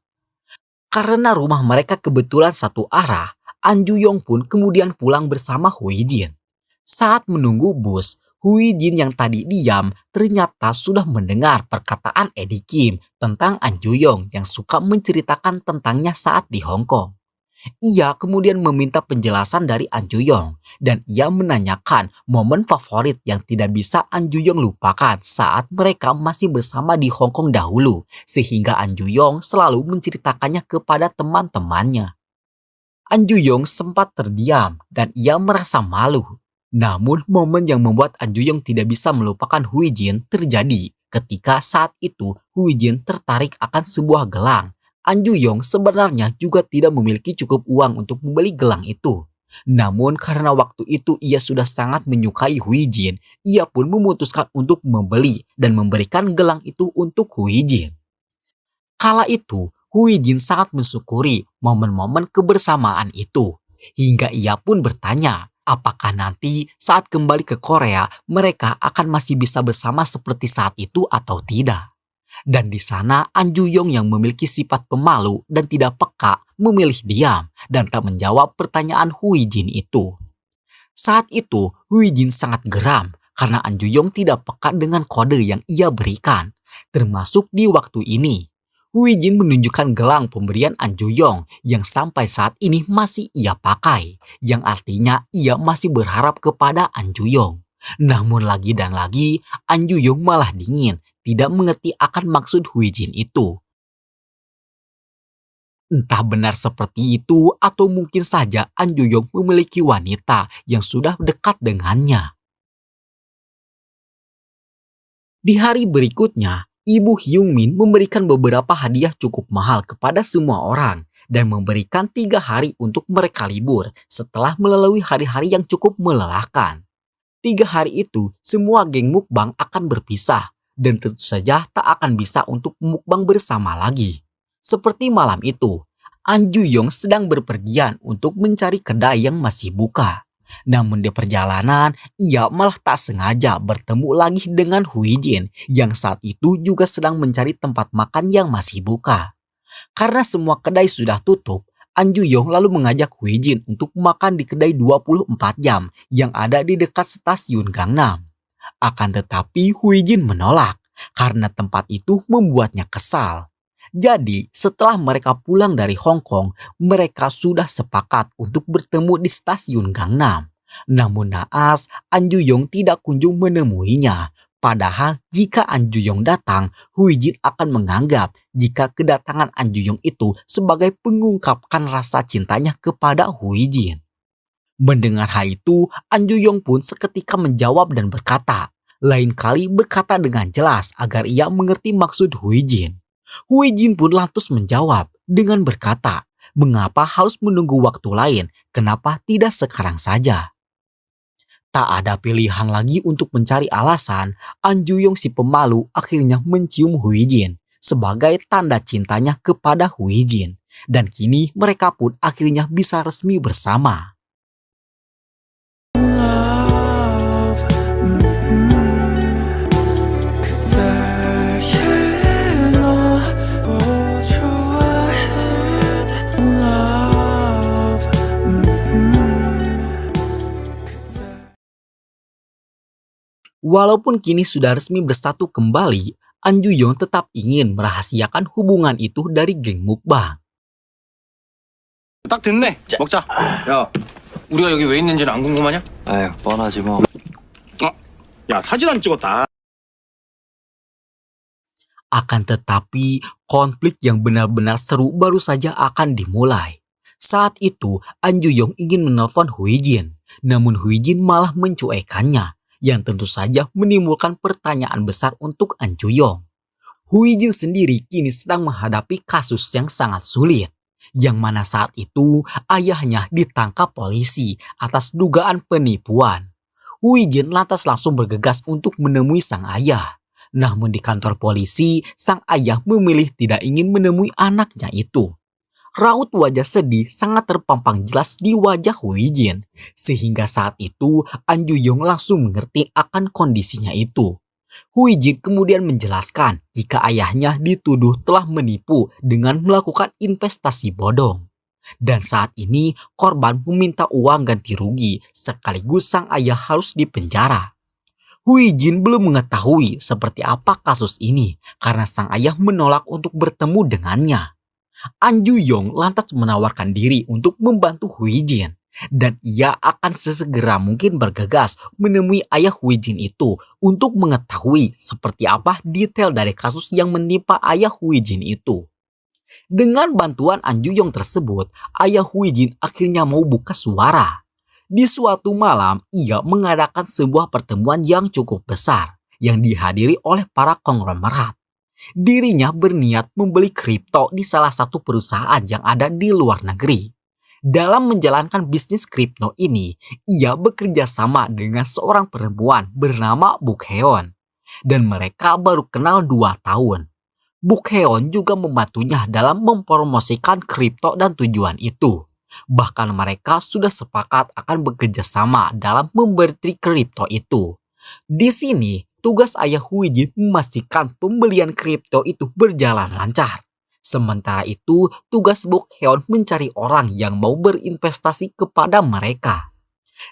Karena rumah mereka kebetulan satu arah, An Ju-yong pun kemudian pulang bersama Huijin. Saat menunggu bus, Huijin yang tadi diam ternyata sudah mendengar perkataan Eddie Kim tentang An Ju-yong yang suka menceritakan tentangnya saat di Hong Kong. Ia kemudian meminta penjelasan dari An Ju-yong dan ia menanyakan momen favorit yang tidak bisa An Ju-yong lupakan saat mereka masih bersama di Hong Kong dahulu, sehingga An Ju-yong selalu menceritakannya kepada teman-temannya. An Ju-yong sempat terdiam dan ia merasa malu. Namun momen yang membuat An Ju-yong tidak bisa melupakan Huijin terjadi ketika saat itu Huijin tertarik akan sebuah gelang. An Ju-yong sebenarnya juga tidak memiliki cukup uang untuk membeli gelang itu. Namun karena waktu itu ia sudah sangat menyukai Huijin, ia pun memutuskan untuk membeli dan memberikan gelang itu untuk Huijin. Kala itu, Huijin sangat mensyukuri momen-momen kebersamaan itu. Hingga ia pun bertanya, apakah nanti saat kembali ke Korea mereka akan masih bisa bersama seperti saat itu atau tidak. Dan di sana An Ju-yong yang memiliki sifat pemalu dan tidak peka memilih diam dan tak menjawab pertanyaan Huijin itu. Saat itu Huijin sangat geram karena An Ju-yong tidak peka dengan kode yang ia berikan. Termasuk di waktu ini, Huijin menunjukkan gelang pemberian An Ju-yong yang sampai saat ini masih ia pakai, yang artinya ia masih berharap kepada An Ju-yong. Namun lagi dan lagi, An Ju-yong malah dingin, tidak mengerti akan maksud Huijin itu. Entah benar seperti itu atau mungkin saja An Ju-yong memiliki wanita yang sudah dekat dengannya. Di hari berikutnya, Ibu Hyung-min memberikan beberapa hadiah cukup mahal kepada semua orang dan memberikan 3 hari untuk mereka libur setelah melalui hari-hari yang cukup melelahkan. 3 hari itu, semua geng mukbang akan berpisah dan tentu saja tak akan bisa untuk mukbang bersama lagi. Seperti malam itu, An Ju-yong sedang berpergian untuk mencari kedai yang masih buka. Namun di perjalanan, ia malah tak sengaja bertemu lagi dengan Huijin yang saat itu juga sedang mencari tempat makan yang masih buka. Karena semua kedai sudah tutup, An Ju-yong lalu mengajak Hui Jin untuk makan di kedai 24 jam yang ada di dekat stasiun Gangnam. Akan tetapi Hui Jin menolak karena tempat itu membuatnya kesal. Jadi setelah mereka pulang dari Hong Kong, mereka sudah sepakat untuk bertemu di stasiun Gangnam. Namun naas, An Ju-yong tidak kunjung menemuinya. Padahal jika An Ju-yong datang, Hui Jin akan menganggap jika kedatangan An Ju-yong itu sebagai pengungkapkan rasa cintanya kepada Hui Jin. Mendengar hal itu, An Ju-yong pun seketika menjawab dan berkata, lain kali berkata dengan jelas agar ia mengerti maksud Hui Jin. Hui Jin pun lantas menjawab dengan berkata, mengapa harus menunggu waktu lain, kenapa tidak sekarang saja? Tak ada pilihan lagi untuk mencari alasan, An Ju-yong si pemalu akhirnya mencium Hui Jin sebagai tanda cintanya kepada Hui Jin. Dan kini mereka pun akhirnya bisa resmi bersama. Walaupun kini sudah resmi bersatu kembali, An Ju-yong tetap ingin merahasiakan hubungan itu dari geng mukbang. 딱 됐네. 먹자. 야, 우리가 여기 왜 있는지는 안 궁금하냐? 에휴, 뻔하지 뭐. 야, 사진 안 찍었다. Akan tetapi, konflik yang benar-benar seru baru saja akan dimulai. Saat itu, An Ju-yong ingin menelpon Hui Jin, namun Hui Jin malah mencuekannya, yang tentu saja menimbulkan pertanyaan besar untuk An Ju-yong. Hui Jin sendiri kini sedang menghadapi kasus yang sangat sulit, yang mana saat itu ayahnya ditangkap polisi atas dugaan penipuan. Hui Jin lantas langsung bergegas untuk menemui sang ayah. Namun di kantor polisi, sang ayah memilih tidak ingin menemui anaknya itu. Raut wajah sedih sangat terpampang jelas di wajah Hui Jin, sehingga saat itu An Ju-yong langsung mengerti akan kondisinya itu. Hui Jin kemudian menjelaskan jika ayahnya dituduh telah menipu dengan melakukan investasi bodong. Dan saat ini korban meminta uang ganti rugi sekaligus sang ayah harus dipenjara. Hui Jin belum mengetahui seperti apa kasus ini karena sang ayah menolak untuk bertemu dengannya. An Ju-yong lantas menawarkan diri untuk membantu Hui Jin dan ia akan sesegera mungkin bergegas menemui ayah Hui Jin itu untuk mengetahui seperti apa detail dari kasus yang menimpa ayah Hui Jin itu. Dengan bantuan An Ju-yong tersebut, ayah Hui Jin akhirnya mau buka suara. Di suatu malam, ia mengadakan sebuah pertemuan yang cukup besar yang dihadiri oleh para konglomerat. Dirinya berniat membeli kripto di salah satu perusahaan yang ada di luar negeri. Dalam menjalankan bisnis kripto ini, ia bekerja sama dengan seorang perempuan bernama Buk Heon. Dan mereka baru kenal 2 tahun. Buk Heon juga membantunya dalam mempromosikan kripto dan tujuan itu. Bahkan mereka sudah sepakat akan bekerja sama dalam memberi kripto itu. Di sini, tugas ayah Hui Jin memastikan pembelian kripto itu berjalan lancar. Sementara itu, tugas Buk Heon mencari orang yang mau berinvestasi kepada mereka.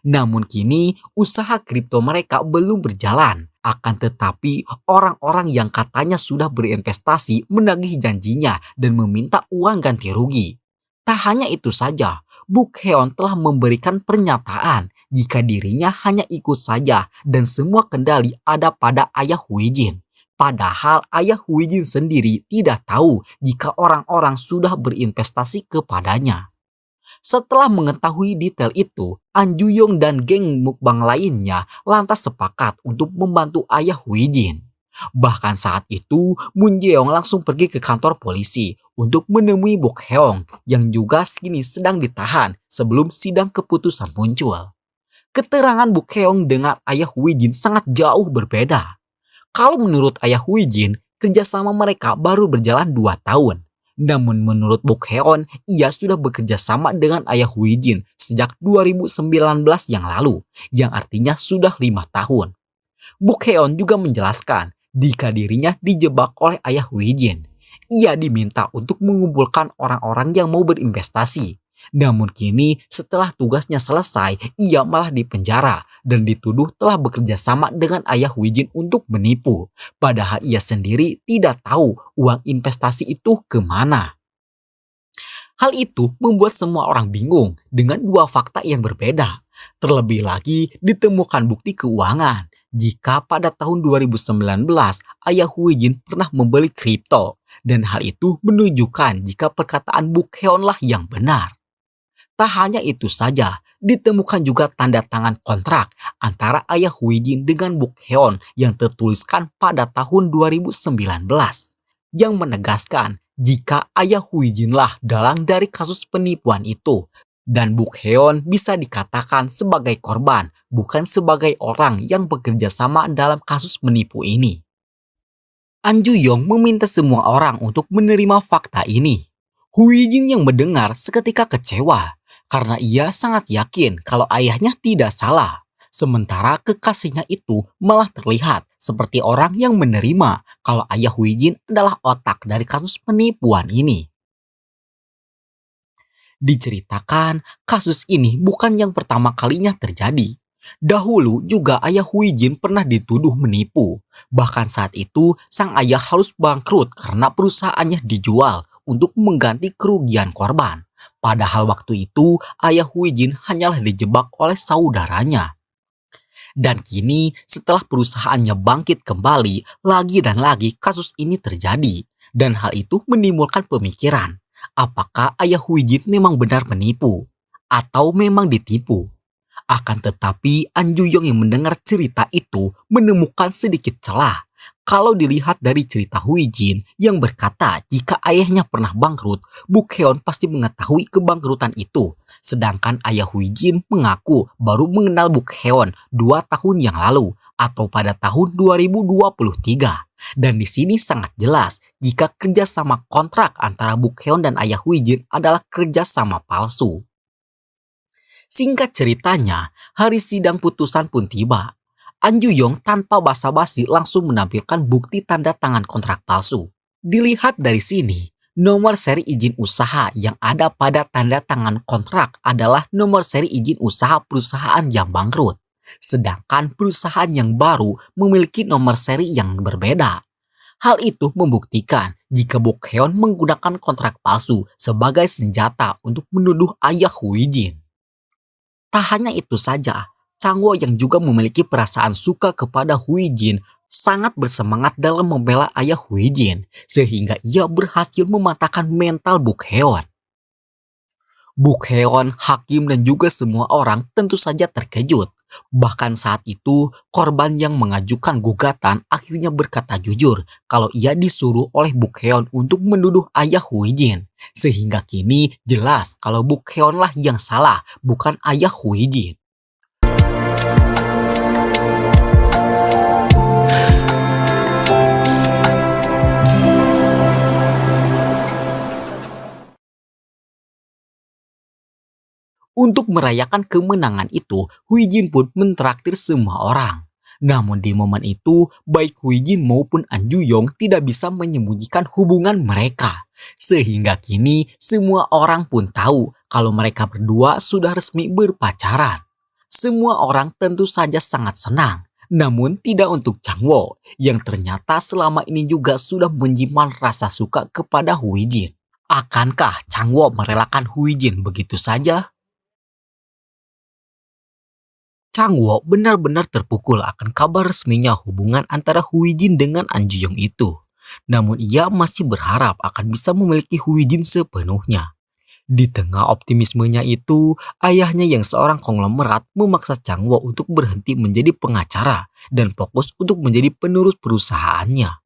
Namun kini, usaha kripto mereka belum berjalan. Akan tetapi, orang-orang yang katanya sudah berinvestasi menagih janjinya dan meminta uang ganti rugi. Tak hanya itu saja, Buk Heon telah memberikan pernyataan jika dirinya hanya ikut saja dan semua kendali ada pada ayah Hui Jin. Padahal ayah Hui Jin sendiri tidak tahu jika orang-orang sudah berinvestasi kepadanya. Setelah mengetahui detail itu, An Ju-yong dan geng mukbang lainnya lantas sepakat untuk membantu ayah Hui Jin. Bahkan saat itu, Moon Jae-yong langsung pergi ke kantor polisi untuk menemui Buk Heon yang juga kini sedang ditahan sebelum sidang keputusan muncul. Keterangan Buk Heon dengan ayah Hui Jin sangat jauh berbeda. Kalau menurut ayah Hui Jin, kerjasama mereka baru berjalan 2 tahun. Namun menurut Buk Heon, ia sudah bekerja sama dengan ayah Hui Jin sejak 2019 yang lalu, yang artinya sudah 5 tahun. Buk Heon juga menjelaskan jika dirinya dijebak oleh ayah Hui Jin. ia diminta untuk mengumpulkan orang-orang yang mau berinvestasi. Namun kini setelah tugasnya selesai, ia malah dipenjara dan dituduh telah bekerja sama dengan ayah Huijin untuk menipu. Padahal ia sendiri tidak tahu uang investasi itu kemana. Hal itu membuat semua orang bingung dengan dua fakta yang berbeda. Terlebih lagi ditemukan bukti keuangan jika pada tahun 2019 ayah Huijin pernah membeli kripto, dan hal itu menunjukkan jika perkataan Buk Heon lah yang benar. Tak hanya itu saja, ditemukan juga tanda tangan kontrak antara ayah Huijin dengan Buk Heon yang tertuliskan pada tahun 2019 yang menegaskan jika ayah Huijin lah dalang dari kasus penipuan itu, dan Buk Heon bisa dikatakan sebagai korban, bukan sebagai orang yang bekerja sama dalam kasus menipu ini. An Ju-yong meminta semua orang untuk menerima fakta ini. Huijin yang mendengar seketika kecewa karena ia sangat yakin kalau ayahnya tidak salah. Sementara kekasihnya itu malah terlihat seperti orang yang menerima kalau ayah Huijin adalah otak dari kasus penipuan ini. Diceritakan, kasus ini bukan yang pertama kalinya terjadi. Dahulu juga ayah Huijin pernah dituduh menipu. Bahkan saat itu, sang ayah harus bangkrut karena perusahaannya dijual untuk mengganti kerugian korban. Padahal waktu itu, ayah Huijin hanyalah dijebak oleh saudaranya. Dan kini, setelah perusahaannya bangkit kembali, lagi dan lagi kasus ini terjadi. Dan hal itu menimbulkan pemikiran, apakah ayah Huijin memang benar menipu atau memang ditipu? Akan tetapi An Ju-yong yang mendengar cerita itu menemukan sedikit celah. Kalau dilihat dari cerita Huijin yang berkata jika ayahnya pernah bangkrut, Buk Heon pasti mengetahui kebangkrutan itu. Sedangkan ayah Huijin mengaku baru mengenal Buk Heon 2 tahun yang lalu atau pada tahun 2023. Dan di sini sangat jelas jika kerjasama kontrak antara Buk Heon dan ayah Huijin adalah kerjasama palsu. Singkat ceritanya, hari sidang putusan pun tiba. An Ju-yong tanpa basa-basi langsung menampilkan bukti tanda tangan kontrak palsu. Dilihat dari sini, nomor seri izin usaha yang ada pada tanda tangan kontrak adalah nomor seri izin usaha perusahaan yang bangkrut. Sedangkan perusahaan yang baru memiliki nomor seri yang berbeda. Hal itu membuktikan jika Buk Heon menggunakan kontrak palsu sebagai senjata untuk menuduh ayah Huijin. Tak hanya itu saja, Changwo yang juga memiliki perasaan suka kepada Huijin sangat bersemangat dalam membela ayah Huijin, sehingga ia berhasil mematahkan mental Buk Heon. Buk Heon, hakim dan juga semua orang tentu saja terkejut. Bahkan saat itu, korban yang mengajukan gugatan akhirnya berkata jujur kalau ia disuruh oleh Buk Heon untuk menuduh ayah Huijin. Sehingga kini jelas kalau Buk Heon lah yang salah, bukan ayah Huijin. Untuk merayakan kemenangan itu, Huijin pun mentraktir semua orang. Namun di momen itu, baik Huijin maupun An Ju-yong tidak bisa menyembunyikan hubungan mereka. Sehingga kini semua orang pun tahu kalau mereka berdua sudah resmi berpacaran. Semua orang tentu saja sangat senang. Namun tidak untuk Changwo, yang ternyata selama ini juga sudah menyimpan rasa suka kepada Huijin. Akankah Changwo merelakan Huijin begitu saja? Changwo benar-benar terpukul akan kabar resminya hubungan antara Huijin dengan An Ju-yong itu. Namun ia masih berharap akan bisa memiliki Huijin sepenuhnya. Di tengah optimismenya itu, ayahnya yang seorang konglomerat memaksa Changwo untuk berhenti menjadi pengacara dan fokus untuk menjadi penerus perusahaannya.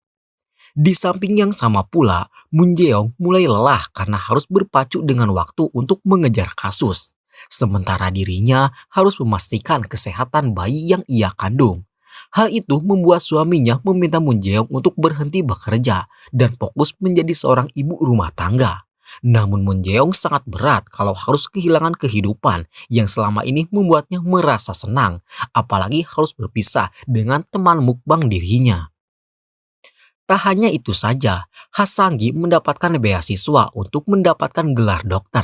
Di samping yang sama pula, Moon Jae-yong mulai lelah karena harus berpacu dengan waktu untuk mengejar kasus. Sementara dirinya harus memastikan kesehatan bayi yang ia kandung. Hal itu membuat suaminya meminta Moon Jae-yong untuk berhenti bekerja dan fokus menjadi seorang ibu rumah tangga. Namun Moon Jae-yong sangat berat kalau harus kehilangan kehidupan yang selama ini membuatnya merasa senang, apalagi harus berpisah dengan teman mukbang dirinya. Tak hanya itu saja, Hasanggi mendapatkan beasiswa untuk mendapatkan gelar dokter.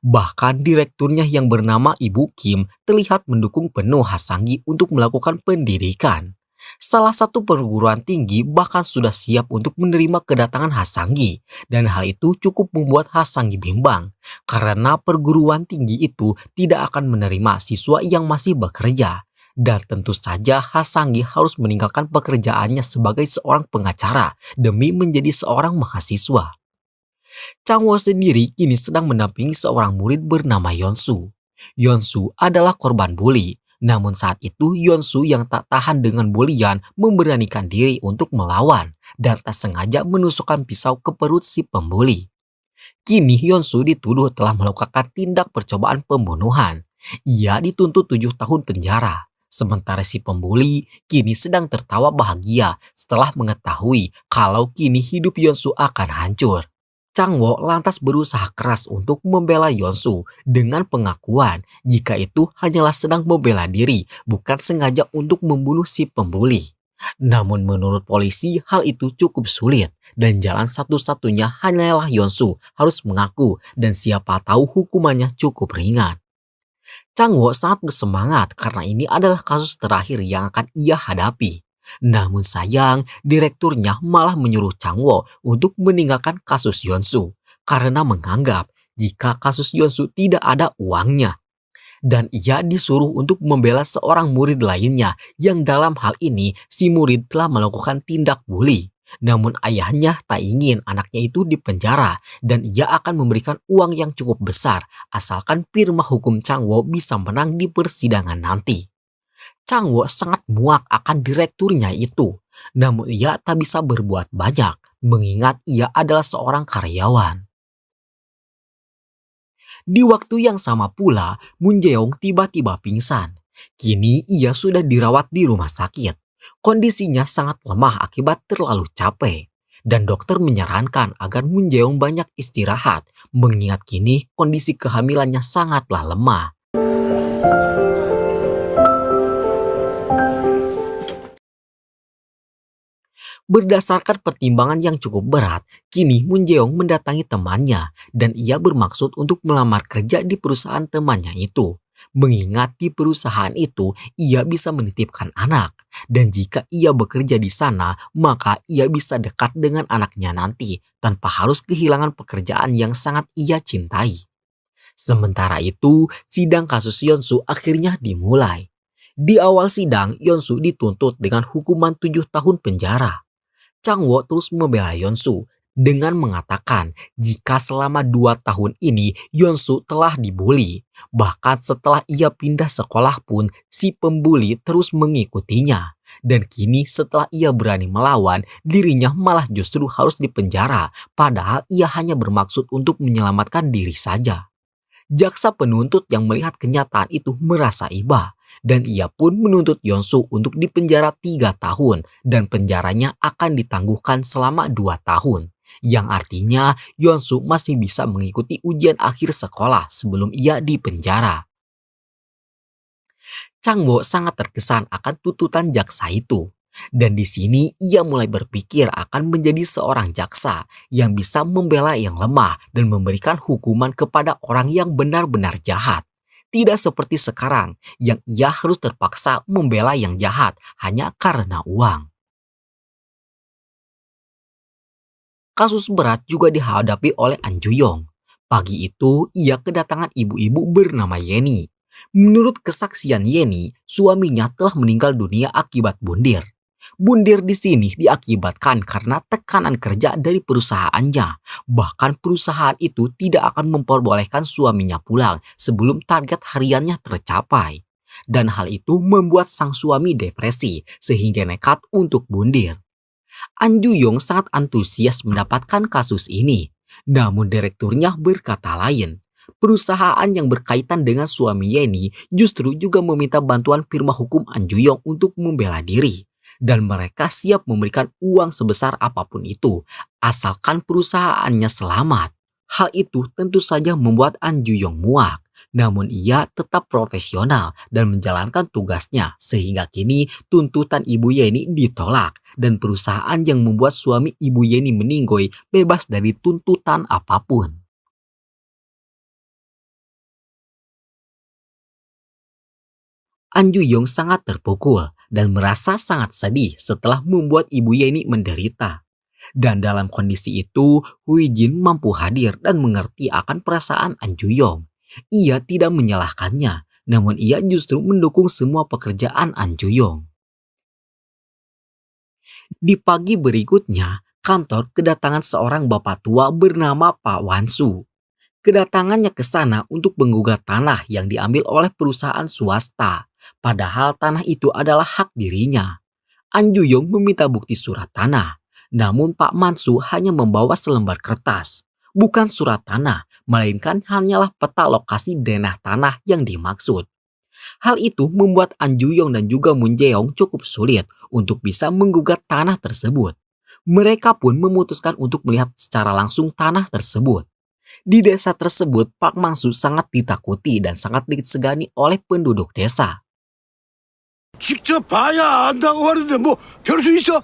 Bahkan direkturnya yang bernama Ibu Kim terlihat mendukung penuh Hasanggi untuk melakukan pendidikan. Salah satu perguruan tinggi bahkan sudah siap untuk menerima kedatangan Hasanggi, dan hal itu cukup membuat Hasanggi bimbang karena perguruan tinggi itu tidak akan menerima siswa yang masih bekerja. Dan tentu saja Hasanggi harus meninggalkan pekerjaannya sebagai seorang pengacara demi menjadi seorang mahasiswa. Changwoo sendiri kini sedang mendampingi seorang murid bernama Yeonsu. Yeonsu adalah korban bully, namun saat itu Yeonsu yang tak tahan dengan bulian memberanikan diri untuk melawan dan tak sengaja menusukkan pisau ke perut si pembuli. Kini Yeonsu dituduh telah melakukan tindak percobaan pembunuhan. Ia dituntut 7 tahun penjara. Sementara si pembuli kini sedang tertawa bahagia setelah mengetahui kalau kini hidup Yeonsu akan hancur. Changwoo lantas berusaha keras untuk membela Yeonsu dengan pengakuan jika itu hanyalah sedang membela diri, bukan sengaja untuk membunuh si pembuli. Namun menurut polisi hal itu cukup sulit dan jalan satu-satunya hanyalah Yeonsu harus mengaku dan siapa tahu hukumannya cukup ringan. Changwoo sangat bersemangat karena ini adalah kasus terakhir yang akan ia hadapi. Namun sayang, direkturnya malah menyuruh Changwoo untuk meninggalkan kasus Yeonsu karena menganggap jika kasus Yeonsu tidak ada uangnya. Dan ia disuruh untuk membela seorang murid lainnya yang dalam hal ini si murid telah melakukan tindak bully. Namun ayahnya tak ingin anaknya itu dipenjara dan ia akan memberikan uang yang cukup besar asalkan firma hukum Changwoo bisa menang di persidangan nanti. Changwoo sangat muak akan direkturnya itu, namun ia tak bisa berbuat banyak mengingat ia adalah seorang karyawan. Di waktu yang sama pula, Moon Jae-young tiba-tiba pingsan. Kini ia sudah dirawat di rumah sakit. Kondisinya sangat lemah akibat terlalu capek. Dan dokter menyarankan agar Moon Jae-young banyak istirahat, mengingat kini kondisi kehamilannya sangatlah lemah. Berdasarkan pertimbangan yang cukup berat, kini Moon Jae-young mendatangi temannya dan ia bermaksud untuk melamar kerja di perusahaan temannya itu. Mengingat di perusahaan itu ia bisa menitipkan anak dan jika ia bekerja di sana maka ia bisa dekat dengan anaknya nanti tanpa harus kehilangan pekerjaan yang sangat ia cintai. Sementara itu, sidang kasus Yeonsu akhirnya dimulai. Di awal sidang, Yeonsu dituntut dengan hukuman 7 tahun penjara. Changwoo terus membela Yeonsu dengan mengatakan jika selama 2 tahun ini Yeonsu telah dibully. Bahkan setelah ia pindah sekolah pun si pembuli terus mengikutinya. Dan kini setelah ia berani melawan, dirinya malah justru harus dipenjara padahal ia hanya bermaksud untuk menyelamatkan diri saja. Jaksa penuntut yang melihat kenyataan itu merasa iba. Dan ia pun menuntut Yeonsu untuk dipenjara 3 tahun dan penjaranya akan ditangguhkan selama 2 tahun. Yang artinya Yeonsu masih bisa mengikuti ujian akhir sekolah sebelum ia dipenjara. Changwoo sangat terkesan akan tuntutan jaksa itu. Dan di sini ia mulai berpikir akan menjadi seorang jaksa yang bisa membela yang lemah dan memberikan hukuman kepada orang yang benar-benar jahat. Tidak seperti sekarang yang ia harus terpaksa membela yang jahat hanya karena uang. Kasus berat juga dihadapi oleh An Ju-yong. Pagi itu ia kedatangan ibu-ibu bernama Yeni. Menurut kesaksian Yeni, suaminya telah meninggal dunia akibat bundir. Bundir di sini diakibatkan karena tekanan kerja dari perusahaannya. Bahkan perusahaan itu tidak akan memperbolehkan suaminya pulang sebelum target hariannya tercapai. Dan hal itu membuat sang suami depresi sehingga nekat untuk bundir. An Ju-yong sangat antusias mendapatkan kasus ini. Namun direkturnya berkata lain. Perusahaan yang berkaitan dengan suami Yeni justru juga meminta bantuan firma hukum An Ju-yong untuk membela diri. Dan mereka siap memberikan uang sebesar apapun itu, asalkan perusahaannya selamat. Hal itu tentu saja membuat An Ju-yong muak, Namun ia tetap profesional dan menjalankan tugasnya sehingga kini tuntutan Ibu Yeni ditolak dan perusahaan yang membuat suami Ibu Yeni meninggoy bebas dari tuntutan apapun. An Ju-yong sangat terpukul dan merasa sangat sedih setelah membuat Ibu Yeni menderita. Dan dalam kondisi itu, Hui Jin mampu hadir dan mengerti akan perasaan An Ju-yong. Ia tidak menyalahkannya, namun ia justru mendukung semua pekerjaan An Ju-yong. Di pagi berikutnya, kantor kedatangan seorang bapak tua bernama Pak Wan-su. Kedatangannya ke sana untuk menggugat tanah yang diambil oleh perusahaan swasta, padahal tanah itu adalah hak dirinya. An Ju-yong meminta bukti surat tanah, namun Pak Mansu hanya membawa selembar kertas. Bukan surat tanah, melainkan hanyalah peta lokasi denah tanah yang dimaksud. Hal itu membuat An Ju-yong dan juga Moon Jae-yong cukup sulit untuk bisa menggugat tanah tersebut. Mereka pun memutuskan untuk melihat secara langsung tanah tersebut. Di desa tersebut, Pak Mangsu sangat ditakuti dan sangat disegani oleh penduduk desa. 직접 봐야 안다고 하는데 뭐 별 수 있어?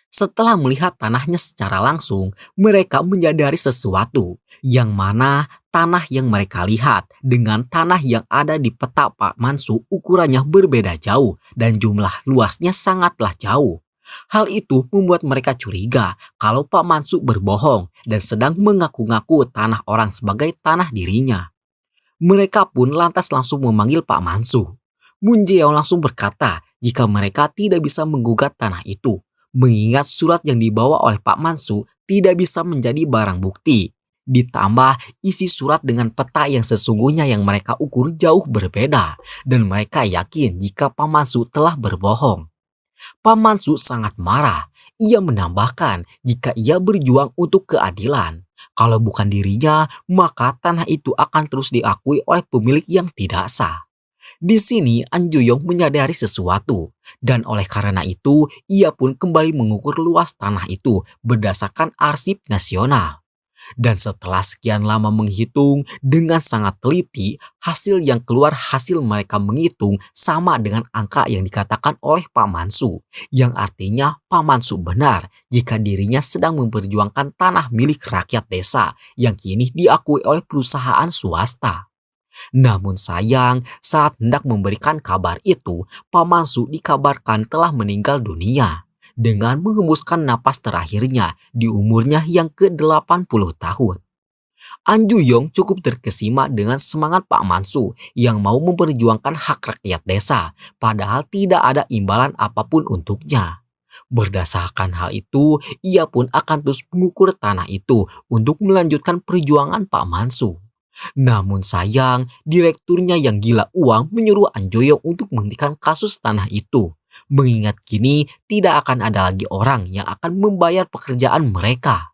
Setelah melihat tanahnya secara langsung, mereka menyadari sesuatu, yang mana tanah yang mereka lihat dengan tanah yang ada di peta Pak Mansu ukurannya berbeda jauh dan jumlah luasnya sangatlah jauh. Hal itu membuat mereka curiga kalau Pak Mansu berbohong dan sedang mengaku-ngaku tanah orang sebagai tanah dirinya. Mereka pun lantas langsung memanggil Pak Mansu. Moon Jae-yong langsung berkata jika mereka tidak bisa menggugat tanah itu, mengingat surat yang dibawa oleh Pak Mansu tidak bisa menjadi barang bukti. Ditambah isi surat dengan peta yang sesungguhnya yang mereka ukur jauh berbeda, dan mereka yakin jika Pak Mansu telah berbohong. Pak Mansu sangat marah. Ia menambahkan jika ia berjuang untuk keadilan. Kalau bukan dirinya, maka tanah itu akan terus diakui oleh pemilik yang tidak sah. Di sini An Ju-yong menyadari sesuatu, dan oleh karena itu ia pun kembali mengukur luas tanah itu berdasarkan arsip nasional. Dan setelah sekian lama menghitung dengan sangat teliti, hasil yang keluar hasil mereka menghitung sama dengan angka yang dikatakan oleh Pak Mansu, yang artinya Pak Mansu benar jika dirinya sedang memperjuangkan tanah milik rakyat desa yang kini diakui oleh perusahaan swasta. Namun sayang, saat hendak memberikan kabar itu, Pak Mansu dikabarkan telah meninggal dunia dengan menghembuskan napas terakhirnya di umurnya yang ke-80 tahun. An Ju-yong cukup terkesima dengan semangat Pak Mansu yang mau memperjuangkan hak rakyat desa, padahal tidak ada imbalan apapun untuknya. Berdasarkan hal itu, ia pun akan terus mengukur tanah itu untuk melanjutkan perjuangan Pak Mansu. Namun sayang, direkturnya yang gila uang menyuruh An Ju-yong untuk menghentikan kasus tanah itu. Mengingat kini tidak akan ada lagi orang yang akan membayar pekerjaan mereka.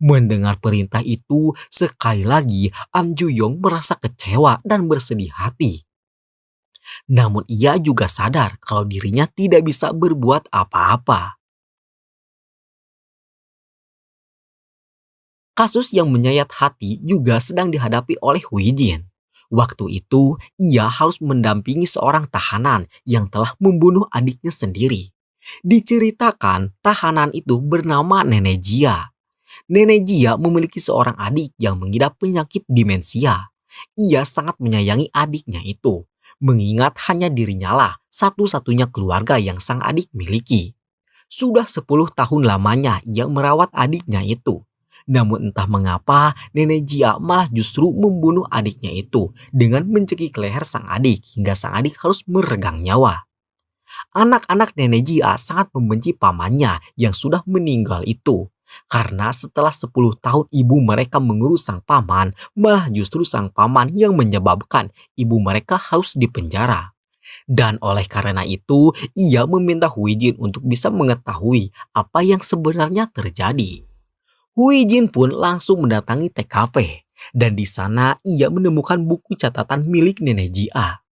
Mendengar perintah itu, sekali lagi An Ju-yong merasa kecewa dan bersedih hati. Namun ia juga sadar kalau dirinya tidak bisa berbuat apa-apa. Kasus yang menyayat hati juga sedang dihadapi oleh Hui Jin. Waktu itu, ia harus mendampingi seorang tahanan yang telah membunuh adiknya sendiri. Diceritakan, tahanan itu bernama Nenek Jia. Nenek Jia memiliki seorang adik yang mengidap penyakit demensia. Ia sangat menyayangi adiknya itu, mengingat hanya dirinya lah satu-satunya keluarga yang sang adik miliki. Sudah 10 tahun lamanya ia merawat adiknya itu. Namun entah mengapa Nenek Jia malah justru membunuh adiknya itu dengan mencekik leher sang adik hingga sang adik harus meregang nyawa. Anak-anak Nenek Jia sangat membenci pamannya yang sudah meninggal itu. Karena setelah 10 tahun ibu mereka mengurus sang paman, malah justru sang paman yang menyebabkan ibu mereka harus dipenjara. Dan oleh karena itu, ia meminta Hui Jin untuk bisa mengetahui apa yang sebenarnya terjadi. Hui Jin pun langsung mendatangi TKP, dan di sana ia menemukan buku catatan milik Nenek Jia.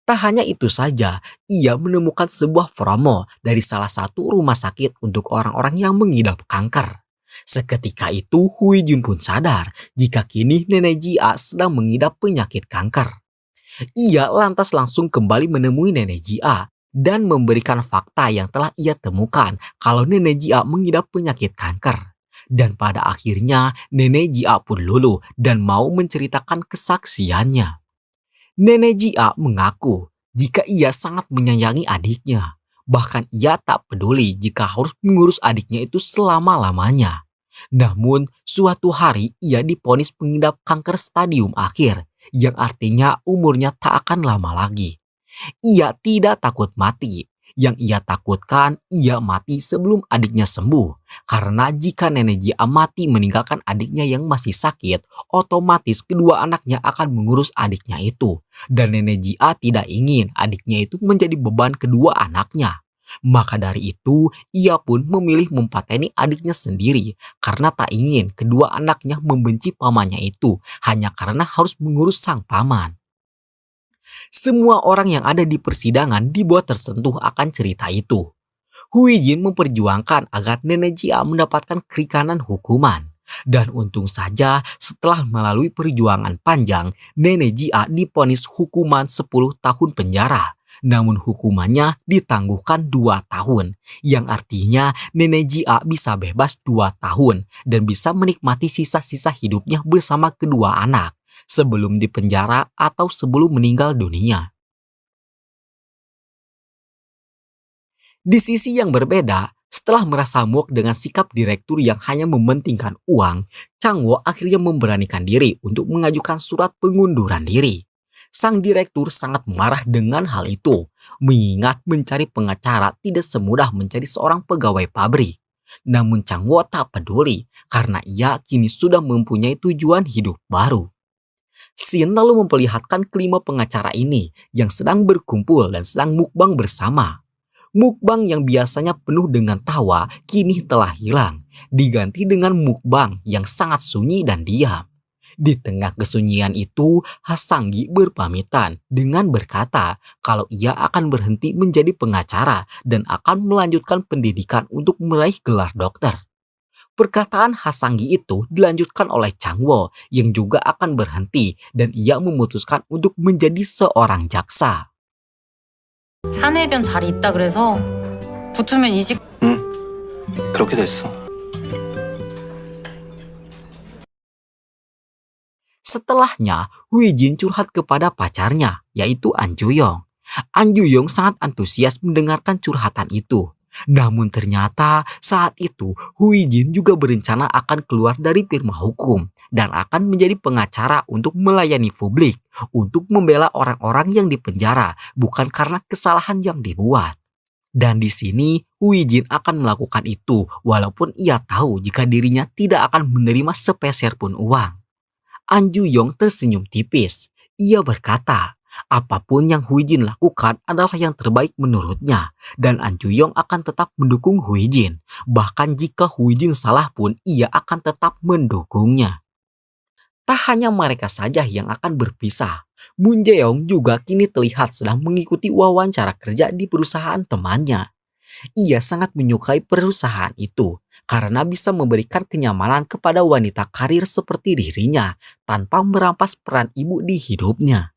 Tak hanya itu saja, ia menemukan sebuah promo dari salah satu rumah sakit untuk orang-orang yang mengidap kanker. Seketika itu Huijin pun sadar jika kini nenek Jia sedang mengidap penyakit kanker. Ia lantas langsung kembali menemui nenek Jia dan memberikan fakta yang telah ia temukan kalau nenek Jia mengidap penyakit kanker. Dan pada akhirnya nenek Jia pun luluh dan mau menceritakan kesaksiannya. Nenek Jia mengaku jika ia sangat menyayangi adiknya. Bahkan ia tak peduli jika harus mengurus adiknya itu selama-lamanya. Namun suatu hari ia divonis pengidap kanker stadium akhir, yang artinya umurnya tak akan lama lagi. Ia tidak takut mati. Yang ia takutkan ia mati sebelum adiknya sembuh. Karena jika nenek Jia mati meninggalkan adiknya yang masih sakit, otomatis kedua anaknya akan mengurus adiknya itu. Dan nenek Jia tidak ingin adiknya itu menjadi beban kedua anaknya. Maka dari itu, ia pun memilih mempateni adiknya sendiri karena tak ingin kedua anaknya membenci pamannya itu hanya karena harus mengurus sang paman. Semua orang yang ada di persidangan dibuat tersentuh akan cerita itu. Huijin memperjuangkan agar nenek Jia mendapatkan keringanan hukuman. Dan untung saja setelah melalui perjuangan panjang, nenek Jia divonis hukuman 10 tahun penjara. Namun hukumannya ditangguhkan 2 tahun, yang artinya nenek Jia bisa bebas 2 tahun dan bisa menikmati sisa-sisa hidupnya bersama kedua anak sebelum dipenjara atau sebelum meninggal dunia. Di sisi yang berbeda, setelah merasa muak dengan sikap direktur yang hanya mementingkan uang, Changwo akhirnya memberanikan diri untuk mengajukan surat pengunduran diri. Sang direktur sangat marah dengan hal itu, mengingat mencari pengacara tidak semudah mencari seorang pegawai pabrik. Namun Changwo tak peduli karena ia kini sudah mempunyai tujuan hidup baru. Shin lalu memperlihatkan kelima pengacara ini yang sedang berkumpul dan sedang mukbang bersama. Mukbang yang biasanya penuh dengan tawa kini telah hilang, diganti dengan mukbang yang sangat sunyi dan diam. Di tengah kesunyian itu, Hasanggi berpamitan dengan berkata kalau ia akan berhenti menjadi pengacara dan akan melanjutkan pendidikan untuk meraih gelar dokter. Perkataan Hasanggi itu dilanjutkan oleh Changwo yang juga akan berhenti dan ia memutuskan untuk menjadi seorang jaksa. 사내변 자리 있다 그래서 붙으면 이직. 응, 그렇게 됐어. Setelahnya, Huijin curhat kepada pacarnya, yaitu An Juyong. An Juyong sangat antusias mendengarkan curhatan itu. Namun ternyata saat itu Huijin juga berencana akan keluar dari firma hukum dan akan menjadi pengacara untuk melayani publik, untuk membela orang-orang yang dipenjara, bukan karena kesalahan yang dibuat. Dan di sini Huijin akan melakukan itu walaupun ia tahu jika dirinya tidak akan menerima sepeser pun uang. An Juyong tersenyum tipis. Ia berkata, apapun yang Huijin lakukan adalah yang terbaik menurutnya, dan An Juyong akan tetap mendukung Huijin. Bahkan jika Huijin salah pun, ia akan tetap mendukungnya. Tak hanya mereka saja yang akan berpisah. Moon Jae-yong juga kini terlihat sedang mengikuti wawancara kerja di perusahaan temannya. Ia sangat menyukai perusahaan itu karena bisa memberikan kenyamanan kepada wanita karir seperti dirinya tanpa merampas peran ibu di hidupnya.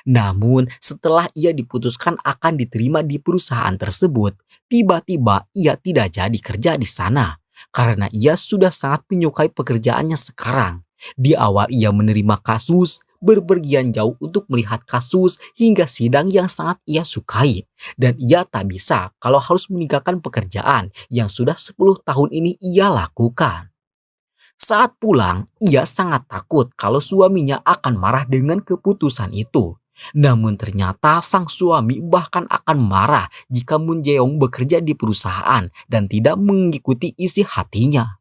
Namun setelah ia diputuskan akan diterima di perusahaan tersebut, tiba-tiba ia tidak jadi kerja di sana karena ia sudah sangat menyukai pekerjaannya sekarang. Di awal ia menerima kasus, berpergian jauh untuk melihat kasus hingga sidang yang sangat ia sukai. Dan ia tak bisa kalau harus meninggalkan pekerjaan yang sudah 10 tahun ini ia lakukan. Saat pulang, ia sangat takut kalau suaminya akan marah dengan keputusan itu. Namun ternyata sang suami bahkan akan marah jika Moon Jae-yong bekerja di perusahaan dan tidak mengikuti isi hatinya.